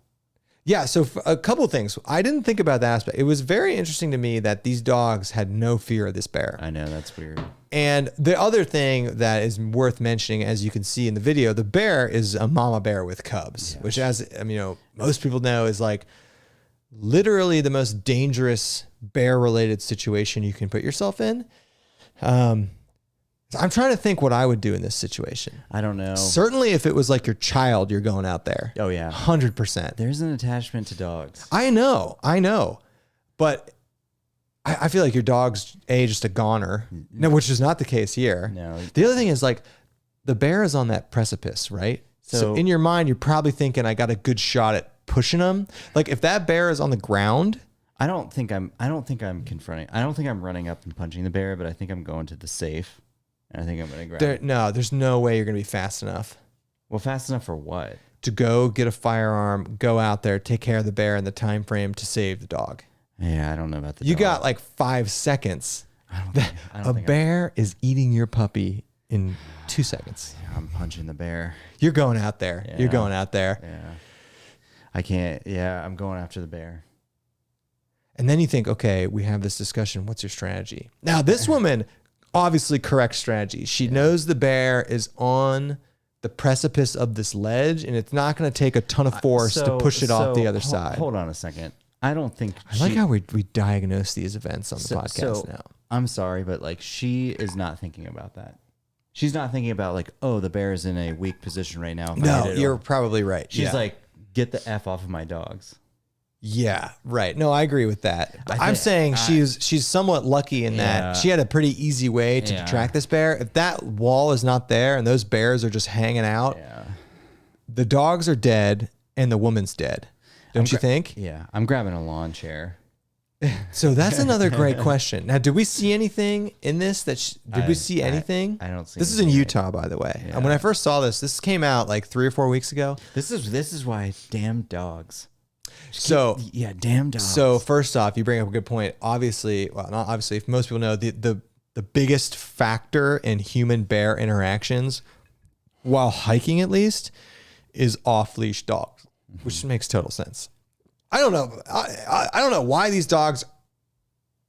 Yeah, so a couple of things. I didn't think about that aspect. It was very interesting to me that these dogs had no fear of this bear. I know, that's weird. And the other thing that is worth mentioning, as you can see in the video, the bear is a mama bear with cubs, which, as most people know, is like literally the most dangerous bear-related situation you can put yourself in. I'm trying to think what I would do in this situation. I don't know. Certainly if it was like your child, you're going out there. Oh, yeah. 100%. There's an attachment to dogs. I know. But I feel like your dog's just a goner. No, which is not the case here. No. The other thing is like the bear is on that precipice, right? So in your mind, you're probably thinking, I got a good shot at pushing him. Like if that bear is on the ground. I don't think I'm confronting. I don't think I'm running up and punching the bear, but I think I'm going to the safe. And I think I'm going to grab it. No, there's no way you're going to be fast enough. Well, fast enough for what? To go get a firearm, go out there, take care of the bear in the time frame to save the dog. Yeah, I don't know about the You dog. got like 5 seconds. A bear is eating your puppy in 2 seconds. Yeah, I'm punching the bear. You're going out there. Yeah. You're going out there. Yeah. I can't. Yeah, I'm going after the bear. And then you think, okay, we have this discussion. What's your strategy? Now, this woman, obviously correct strategy. She knows the bear is on the precipice of this ledge, and it's not going to take a ton of force to push it off the other side. Hold on a second. I don't think I like how we diagnose these events on the podcast now. I'm sorry, but like she is not thinking about that. She's not thinking about like, oh, the bear is in a weak position right now. No, you're probably right. She's like, get the F off of my dogs. Yeah, right. No, I agree with that. I'm saying she's somewhat lucky in that she had a pretty easy way to track this bear. If that wall is not there and those bears are just hanging out, the dogs are dead and the woman's dead. Don't you think? Yeah, I'm grabbing a lawn chair. So that's another great question. Now, did we see anything in this? Did we see anything? I don't see. This is in Utah, by the way. And when I first saw this came out like 3 or 4 weeks ago. This is why damn dogs. So yeah, damn dogs. So first off, you bring up a good point. Obviously, well, not obviously. If most people know, the biggest factor in human bear interactions, while hiking at least, is off leash dogs, which makes total sense. I don't know. I don't know why these dogs.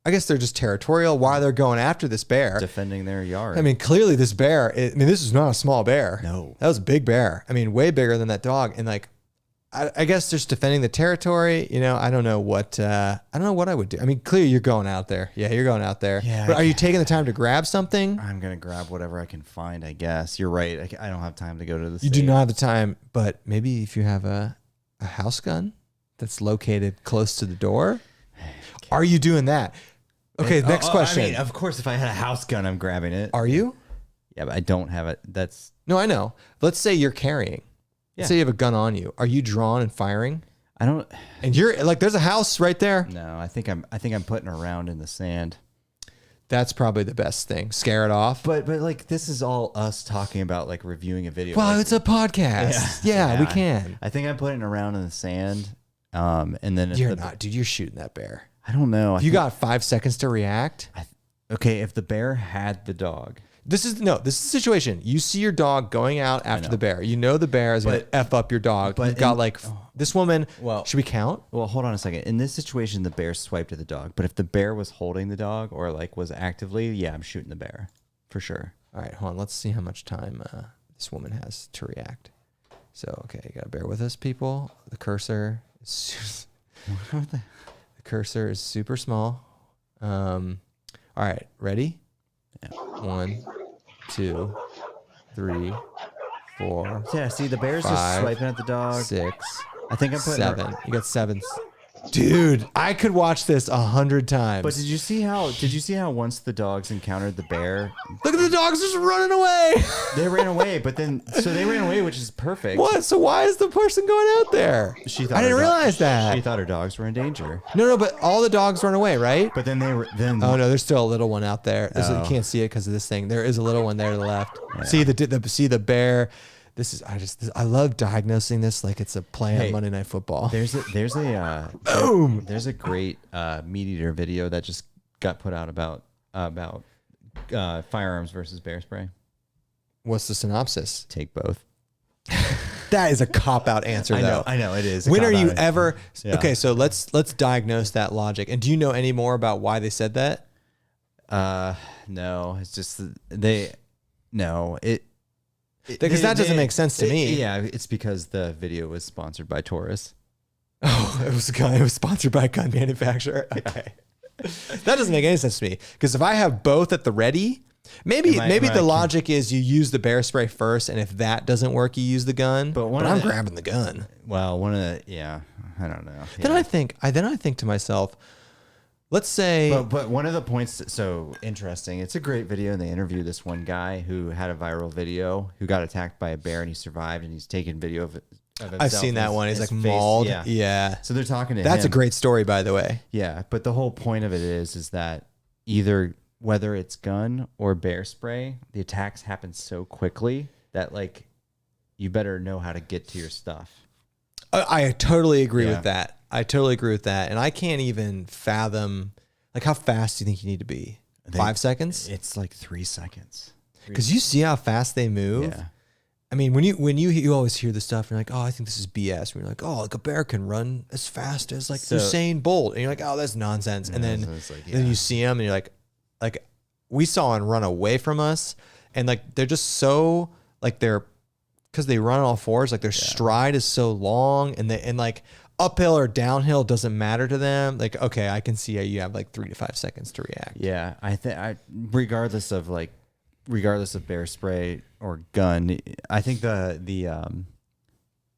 I guess they're just territorial. Why they're going after this bear, defending their yard. I mean, clearly this bear. this is not a small bear. No, that was a big bear. I mean, way bigger than that dog. And like, I guess just defending the territory. I don't know what I would do. I mean, clearly you're going out there. Yeah, you're going out there. Yeah. But are you taking the time to grab something? I'm gonna grab whatever I can find. I guess you're right. I don't have time to go to the. You do not have the time, but maybe if you have a house gun that's located close to the door, are you doing that? Okay, next question. I mean, of course, if I had a house gun, I'm grabbing it. Are you? Yeah, but I don't have it. No, I know. Let's say you're carrying. Let's say you have a gun on you. Are you drawn and firing? I don't. And you're like, there's a house right there. No, I think I'm putting a round in the sand. That's probably the best thing. Scare it off. But like this is all us talking about like reviewing a video. Well, like, it's a podcast. Yeah, we can. I think I'm putting a round in the sand. And then you're not, dude. You're shooting that bear. I don't know. You got 5 seconds to react. Okay, if the bear had the dog. This is the situation. You see your dog going out after the bear. You know the bear is going to F up your dog. But you've got like this woman. Well, should we count? Well, hold on a second. In this situation, the bear swiped at the dog. But if the bear was holding the dog or like was actively, I'm shooting the bear for sure. All right, hold on. Let's see how much time this woman has to react. So, okay, you got to bear with us, people. The cursor is the cursor is super small. All right, ready? Yeah. 1, 2, 3, 4. Yeah, see the bear's 5, just swiping at the dog. 6. I think I'm putting 7. You got 7. Dude, I could watch this 100 times. But did you see how once the dogs encountered the bear, look at the dogs just running away. they ran away, but then they ran away, which is perfect. What? So why is the person going out there? I didn't realize that. She thought her dogs were in danger. No, but all the dogs run away, right? But then Oh no, there's still a little one out there. You can't see it because of this thing. There is a little one there to the left. Yeah. See the bear. I love diagnosing this like it's a play on Monday Night Football. There's a great meat eater video that just got put out about firearms versus bear spray. What's the synopsis? Take both. That is a cop-out answer, though. I know it is. When are you ever? Yeah. Okay, so let's diagnose that logic. And do you know any more about why they said that? No, it's just because that doesn't make sense to me. Yeah, it's because the video was sponsored by Taurus. Oh, it was sponsored by a gun manufacturer. Okay. That doesn't make any sense to me. Because if I have both at the ready, maybe the logic is you use the bear spray first, and if that doesn't work, you use the gun. But I'm grabbing the gun. Well, I don't know. Then I think to myself, let's say, but one of the points so interesting. It's a great video, and they interview this one guy who had a viral video who got attacked by a bear, and he survived, and he's taking video of himself. I've seen that one. He's like mauled. Yeah. So they're talking to him. That's a great story, by the way. Yeah, but the whole point of it is that whether it's gun or bear spray, the attacks happen so quickly that like you better know how to get to your stuff. I totally agree with that. And I can't even fathom, like, how fast do you think you need to be? 5 seconds? It's like 3 seconds. Because you see how fast they move. Yeah. I mean, when you always hear this stuff, and you're like, oh, I think this is BS. And you're like, oh, like a bear can run as fast as like Usain Bolt. And you're like, oh, that's nonsense. And then you see them, and you're like we saw one run away from us, and like they're just so like because they run on all fours, like their stride is so long, and like uphill or downhill doesn't matter to them. Like, okay, I can see how you have like 3 to 5 seconds to react. Yeah, regardless of bear spray or gun, I think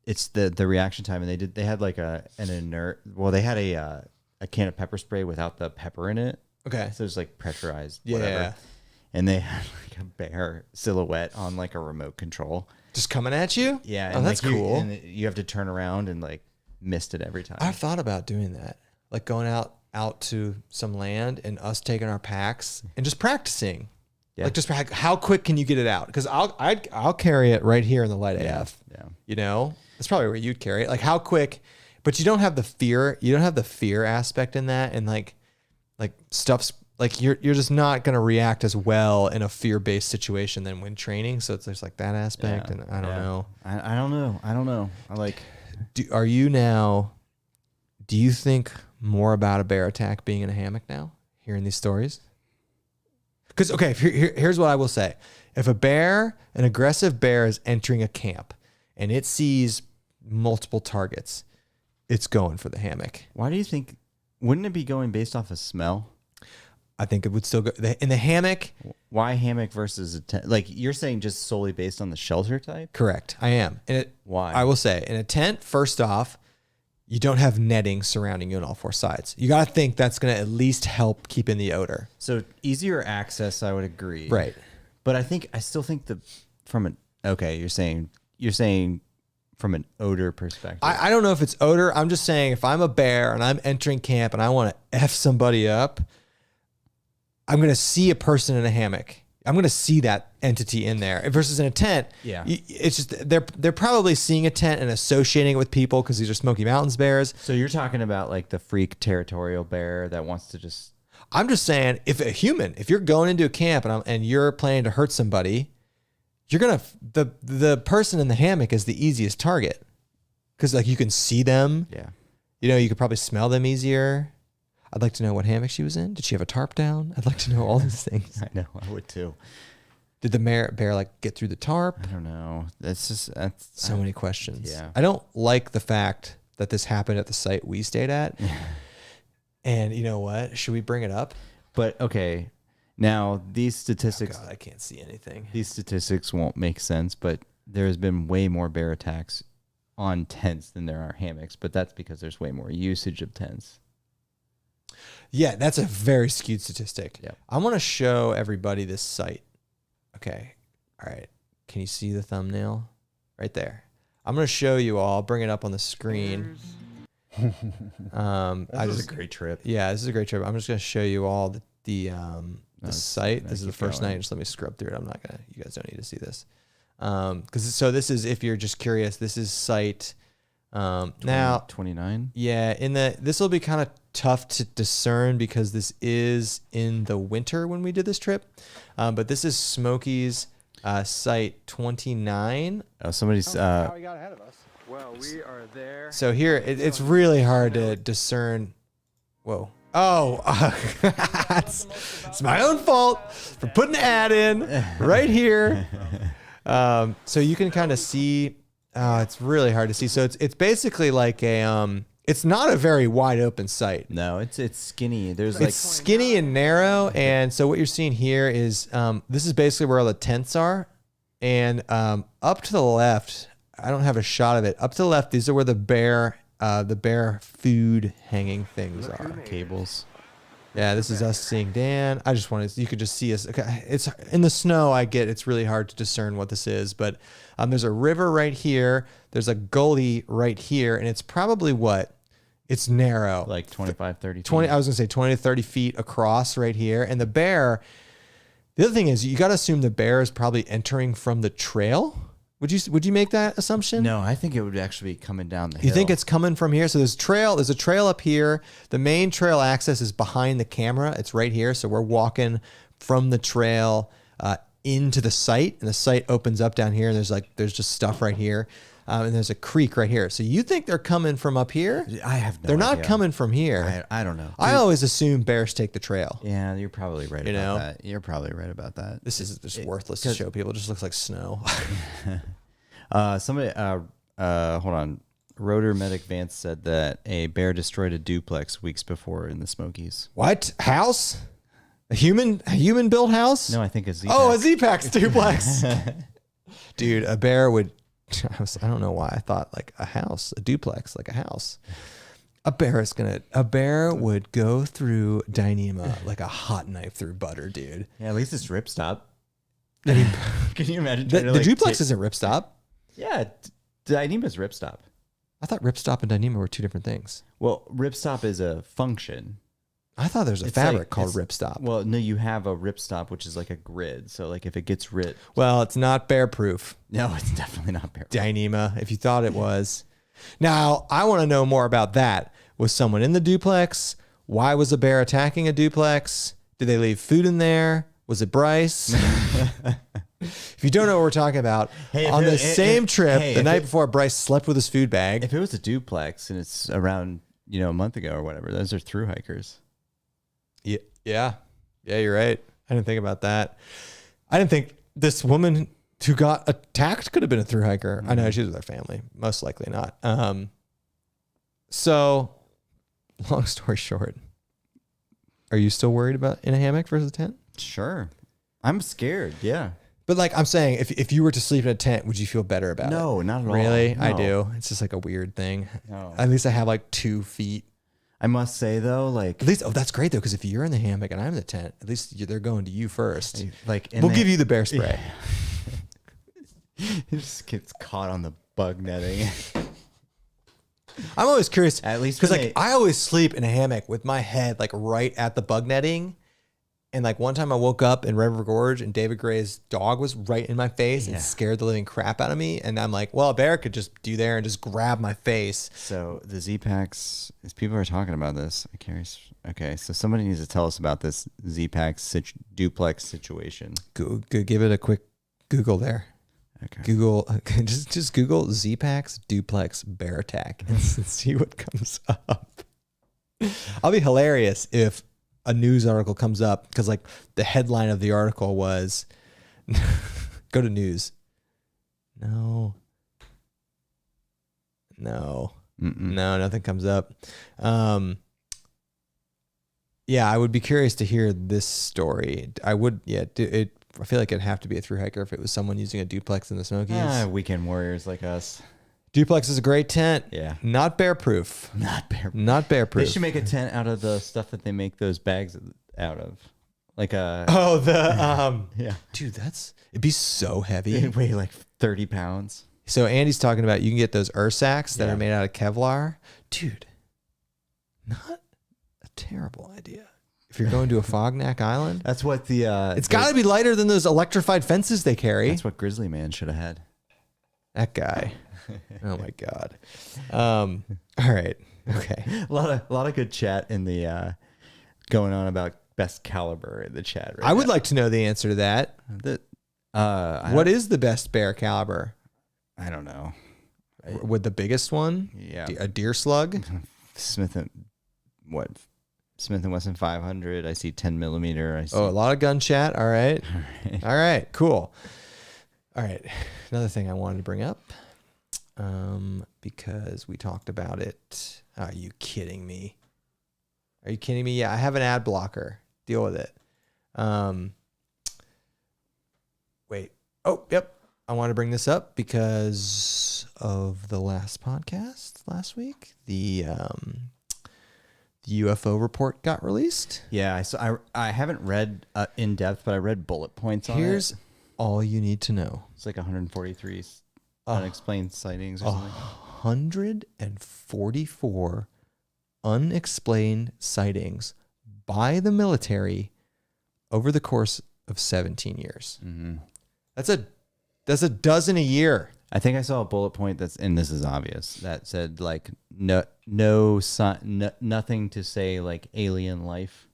it's the reaction time, and they had like they had a can of pepper spray without the pepper in it. Okay, so it's like pressurized, whatever. Yeah. And they had like a bear silhouette on like a remote control, just coming at you. Yeah, and that's cool. And you have to turn around and like missed it every time. I've thought about doing that, like going out to some land and us taking our packs and just practicing. Yeah. Like just how quick can you get it out? Because I'll carry it right here in the light AF. Yeah. You know, that's probably where you'd carry it. Like how quick, but you don't have the fear. You don't have the fear aspect in that, and like stuff's like you're just not gonna react as well in a fear-based situation than when training. So there's like that aspect, and I don't know. I don't know. I like. Do you think more about a bear attack being in a hammock now, hearing these stories? Because, okay, here's what I will say. If an aggressive bear is entering a camp and it sees multiple targets, it's going for the hammock. Why do you think, wouldn't it be going based off of smell? I think it would still go in the hammock. Why hammock versus a tent? Like you're saying just solely based on the shelter type? Correct. I am. Why? I will say in a tent, first off, you don't have netting surrounding you on all four sides. You got to think that's going to at least help keep in the odor. So easier access, I would agree. Right. But I still think you're saying from an odor perspective. I don't know if it's odor. I'm just saying if I'm a bear and I'm entering camp and I want to F somebody up, I'm going to see a person in a hammock. I'm going to see that entity in there versus in a tent. Yeah. It's just, they're probably seeing a tent and associating it with people because these are Smoky Mountains bears. So you're talking about like the freak territorial bear that wants to just. I'm just saying if you're going into a camp and you're planning to hurt somebody, you're going to, the person in the hammock is the easiest target because like you can see them. Yeah. You know, you could probably smell them easier. I'd like to know what hammock she was in. Did she have a tarp down? I'd like to know all these things. I know, I would too. Did the bear like get through the tarp? I don't know. That's so many questions. Yeah. I don't like the fact that this happened at the site we stayed at. And you know what? Should we bring it up? But okay, now these statistics. Oh God, I can't see anything. These statistics won't make sense, but there has been way more bear attacks on tents than there are hammocks, but that's because there's way more usage of tents. Yeah, that's a very skewed statistic. Yeah. I want to show everybody this site. Okay. All right. Can you see the thumbnail? Right there. I'm going to show you all. I'll bring it up on the screen. This is a great trip. Yeah, this is a great trip. I'm just going to show you all the site. This is the first night. Just let me scrub through it. I'm not going to, you guys don't need to see this. So this is, if you're just curious, this is site, now 29. Yeah. This will be kind of tough to discern because this is in the winter when we did this trip. But this is Smokey's, site 29. Oh, somebody's, How he got ahead of us. Well, we are there. So here, it's really hard to discern. Whoa. Oh, it's my own fault for putting an ad in right here. So you can kind of see, it's really hard to see. So it's basically like it's not a very wide open site. no, it's skinny. There's It's like, skinny and narrow. And so what you're seeing here is, this is basically where all the tents are. And up to the left, I don't have a shot of it. Up to the left, these are where the bear food hanging things are. cables. Yeah, this is us seeing Dan. I just wanted, you could just see us. Okay, it's in the snow. I get it's really hard to discern what this is, but there's a river right here. There's a gully right here, and it's probably it's narrow, Like 25, 30 feet. 20. I was gonna say 20 to 30 feet across right here. And the bear. The other thing is, you got to assume the bear is probably entering from the trail. Would you make that assumption? No, I think it would actually be coming down the hill. You think it's coming from here? So there's a trail up here. The main trail access is behind the camera. It's right here. So we're walking from the trail into the site, and the site opens up down here. And there's just stuff right here. And there's a creek right here. So you think they're coming from up here? I have no They're not idea. coming from here. I don't know. I always assume bears take the trail. Yeah, you're probably right You about know? that. You're probably right about that. This is just worthless to show people. It just looks like snow. Somebody, hold on. Rotor Medic Vance said that a bear destroyed a duplex weeks before in the Smokies. What? House? A human built house? No, I think a Z. Oh, a Z-Pax duplex. Dude, a bear would, I don't know why I thought like a house, a duplex, like a house. A bear would go through Dyneema like a hot knife through butter, dude. Yeah, at least it's ripstop. I mean, can you imagine? The duplex isn't ripstop. Yeah, Dyneema's ripstop. I thought ripstop and Dyneema were two different things. Well, ripstop is a function. I thought there's a It's fabric like- called it's- ripstop. Well, no, you have a ripstop, which is like a grid. So, like, if it gets ripped, Well, it's not bear proof. no, it's definitely not bear. Dyneema, if you thought it was. Now, I want to know more about that. Was someone in the duplex? Why was a bear attacking a duplex? Did they leave food in there? Was it Bryce? If you don't know what we're talking about, Hey, on the same trip, the if night it- before, Bryce slept with his food bag. If it was a duplex and it's around, a month ago or whatever, those are through hikers. Yeah, you're right. I didn't think about that. I didn't think this woman who got attacked could have been a thru hiker. I know she was with her family, most likely not. So, long story short, are you still worried about in a hammock versus a tent? Sure. I'm scared. Yeah. But like I'm saying, if you were to sleep in a tent, would you feel better about it? No, not at all. Really? I No. do. It's just like a weird thing. No. At least I have like 2 feet. I must say though, like, At least, that's great though, because if you're in the hammock and I'm in the tent, at least they're going to you first. like, We'll give you the bear spray. It just gets caught on the bug netting. I'm always curious, At least because when like I always sleep in a hammock with my head like right at the bug netting, and like one time I woke up in River Gorge and David Gray's dog was right in my face and scared the living crap out of me, and I'm like, well, a bear could just do there and just grab my face. So the Z-Packs, as people are talking about this, I'm curious. Okay, so somebody needs to tell us about this Z-Packs duplex situation. Go give it a quick Google there. Okay. Google just Google Z-Packs duplex bear attack and see what comes up. I'll be hilarious if a news article comes up, because like the headline of the article was go to news. No, nothing comes up. Yeah, I would be curious to hear this story. I would, I feel like it'd have to be a thru hiker if it was someone using a duplex in the Smokies. Weekend warriors like us. Duplex is a great tent. Yeah. Not bear proof. Not bear proof. They should make a tent out of the stuff that they make those bags out of. Like a... Oh, the... yeah. Dude, it'd be so heavy. It weigh like 30 pounds. So Andy's talking about you can get those Ursacks that Yeah. are made out of Kevlar. Dude, not a terrible idea. If you're going to a Fognac Island, That's what the... it's got to be lighter than those electrified fences they carry. That's what Grizzly Man should have had. That guy. Oh my God. All right. Okay. A lot of good chat in the going on about best caliber in the chat. Right I would now. like to know the answer to that. What is the best bear caliber? I don't know. With the biggest one? Yeah, A deer slug? Smith and Wesson 500. I see 10 millimeter. I see. Oh, a lot of gun chat. All right. All right. Cool. All right. Another thing I wanted to bring up, because we talked about it. Are you kidding me? Are you kidding me? Yeah, I have an ad blocker. Deal with it. Wait. Oh, yep. I want to bring this up because of the last podcast last week. The UFO report got released. Yeah, I haven't read in depth, but I read bullet points on Here's it. all you need to know. It's like 143 unexplained sightings or something. 144 unexplained sightings by the military over the course of 17 years. Mm-hmm. That's a dozen a year. I think I saw a bullet point and this is obvious, that said like nothing to say like alien life.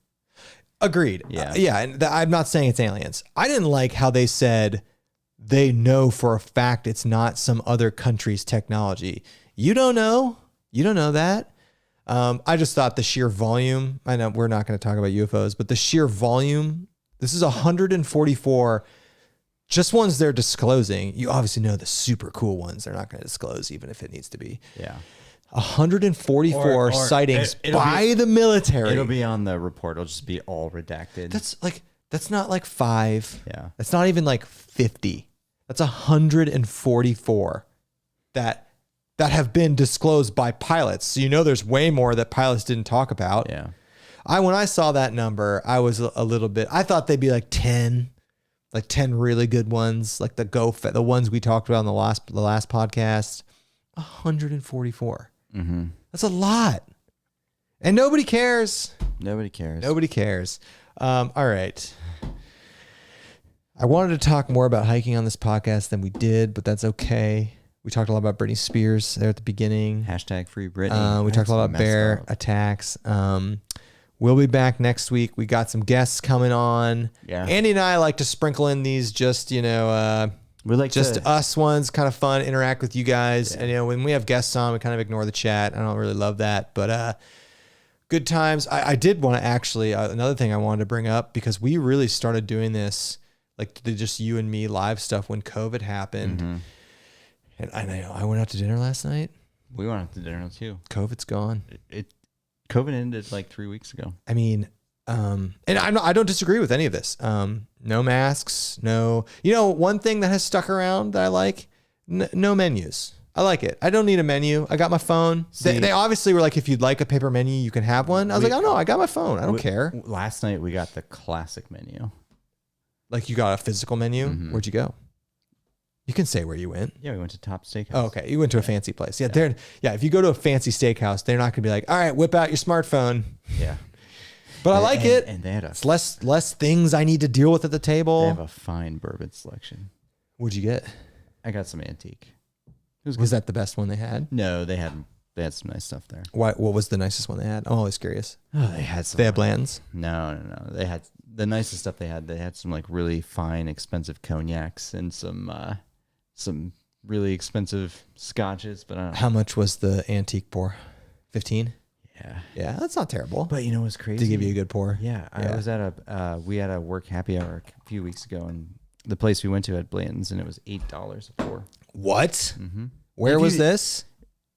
Agreed. Yeah. Yeah. And I'm not saying it's aliens. I didn't like how they said they know for a fact it's not some other country's technology. You don't know. You don't know that. I just thought the sheer volume, I know we're not going to talk about UFOs, but the sheer volume, this is 144 just ones they're disclosing. You obviously know the super cool ones they're not going to disclose, even if it needs to be. Yeah. 144 Or sightings it'll by the military. It'll be on the report. It'll just be all redacted. That's not like 5. Yeah. That's not even like 50. That's 144 that have been disclosed by pilots. So you know there's way more that pilots didn't talk about. Yeah. When I saw that number, I was a little bit, I thought they'd be like 10 really good ones, like the ones we talked about in the last podcast. 144. Mm-hmm. That's a lot. And nobody cares. Nobody cares. Nobody cares. All right. I wanted to talk more about hiking on this podcast than we did, but that's okay. We talked a lot about Britney Spears there at the beginning. Hashtag free Britney. We talked a lot about bear attacks. We'll be back next week. We got some guests coming on. Yeah. Andy and I like to sprinkle in these just, We like just to, us ones, kind of fun, interact with you guys. Yeah. And, when we have guests on, we kind of ignore the chat. I don't really love that, but good times. I did want to actually, another thing I wanted to bring up, because we really started doing this, like just you and me live stuff when COVID happened. Mm-hmm. And I know I went out to dinner last night. We went out to dinner too. COVID's gone. COVID ended like 3 weeks ago. I mean, and I don't disagree with any of this. No masks, no. One thing that has stuck around that I like, no menus. I like it. I don't need a menu. I got my phone. They obviously were like, if you'd like a paper menu, you can have one. I was like, oh no, I got my phone. I don't care. Last night we got the classic menu. Like you got a physical menu. Mm-hmm. Where'd you go? You can say where you went. Yeah, we went to Top Steakhouse. Oh, okay. You went to a fancy place. Yeah, if you go to a fancy steakhouse, they're not going to be like, all right, whip out your smartphone. Yeah. But I like it. And they had it's less things I need to deal with at the table. They have a fine bourbon selection. What'd you get? I got some antique. Was that the best one they had? No, they had some nice stuff there. What was the nicest one they had? I'm always curious. Oh, they had some. They had Bland's? No. They had the nicest stuff they had. They had some like really fine, expensive cognacs and some really expensive scotches, but I don't know. How much was the antique pour? 15? Yeah. Yeah, that's not terrible. But you know what's crazy? To give you a good pour. Yeah. I was at we had a work happy hour a few weeks ago, and the place we went to had Blanton's, and it was $8 a pour. What? Mm-hmm. Where was this?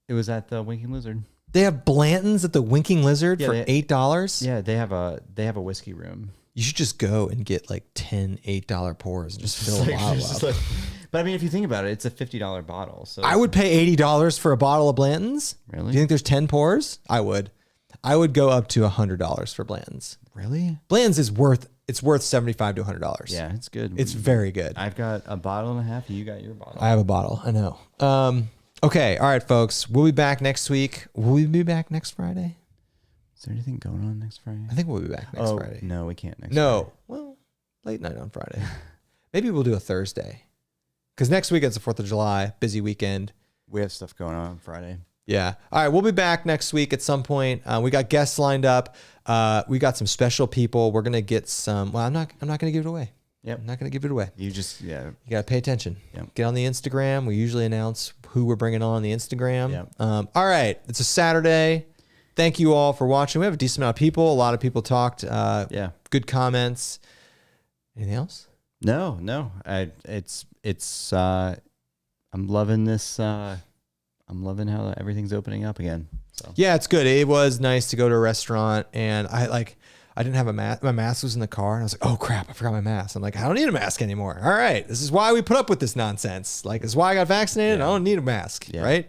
It was at the Winking Lizard. They have Blanton's at the Winking Lizard for they- $8? Yeah, they have a whiskey room. You should just go and get like 10 $8 pours and just fill them all up. But I mean, if you think about it, it's a $50 bottle. So I would pay $80 for a bottle of Blanton's. Really? Do you think there's 10 pours? I would. I would go up to $100 for Blanton's. Really? Blanton's is worth $75 to $100. Yeah, it's good. It's very good. I've got a bottle and a half. You got your bottle. I have a bottle. I know. Okay. All right, folks. We'll be back next week. Will we be back next Friday? Is there anything going on next Friday? I think we'll be back next Friday. No, we can't next No. Friday. Well, late night on Friday. Maybe we'll do a Thursday. Because next weekend's the 4th of July. Busy weekend. We have stuff going on Friday. Yeah. All right. We'll be back next week at some point. We got guests lined up. We got some special people. We're going to get some. Well, I'm not going to give it away. Yep. I'm not going to give it away. You just, You got to pay attention. Yep. Get on the Instagram. We usually announce who we're bringing on the Instagram. Yep. All right. It's a Saturday. Thank you all for watching. We have a decent amount of people. A lot of people talked. Yeah. Good comments. Anything else? No. I'm loving this. I'm loving how everything's opening up again. So Yeah, it's good. It was nice to go to a restaurant, and I didn't have a mask. My mask was in the car, and I was like, oh crap, I forgot my mask. I'm like, I don't need a mask anymore. All right. This is why we put up with this nonsense. Like, this is why I got vaccinated. I don't need a mask. Yeah. Right?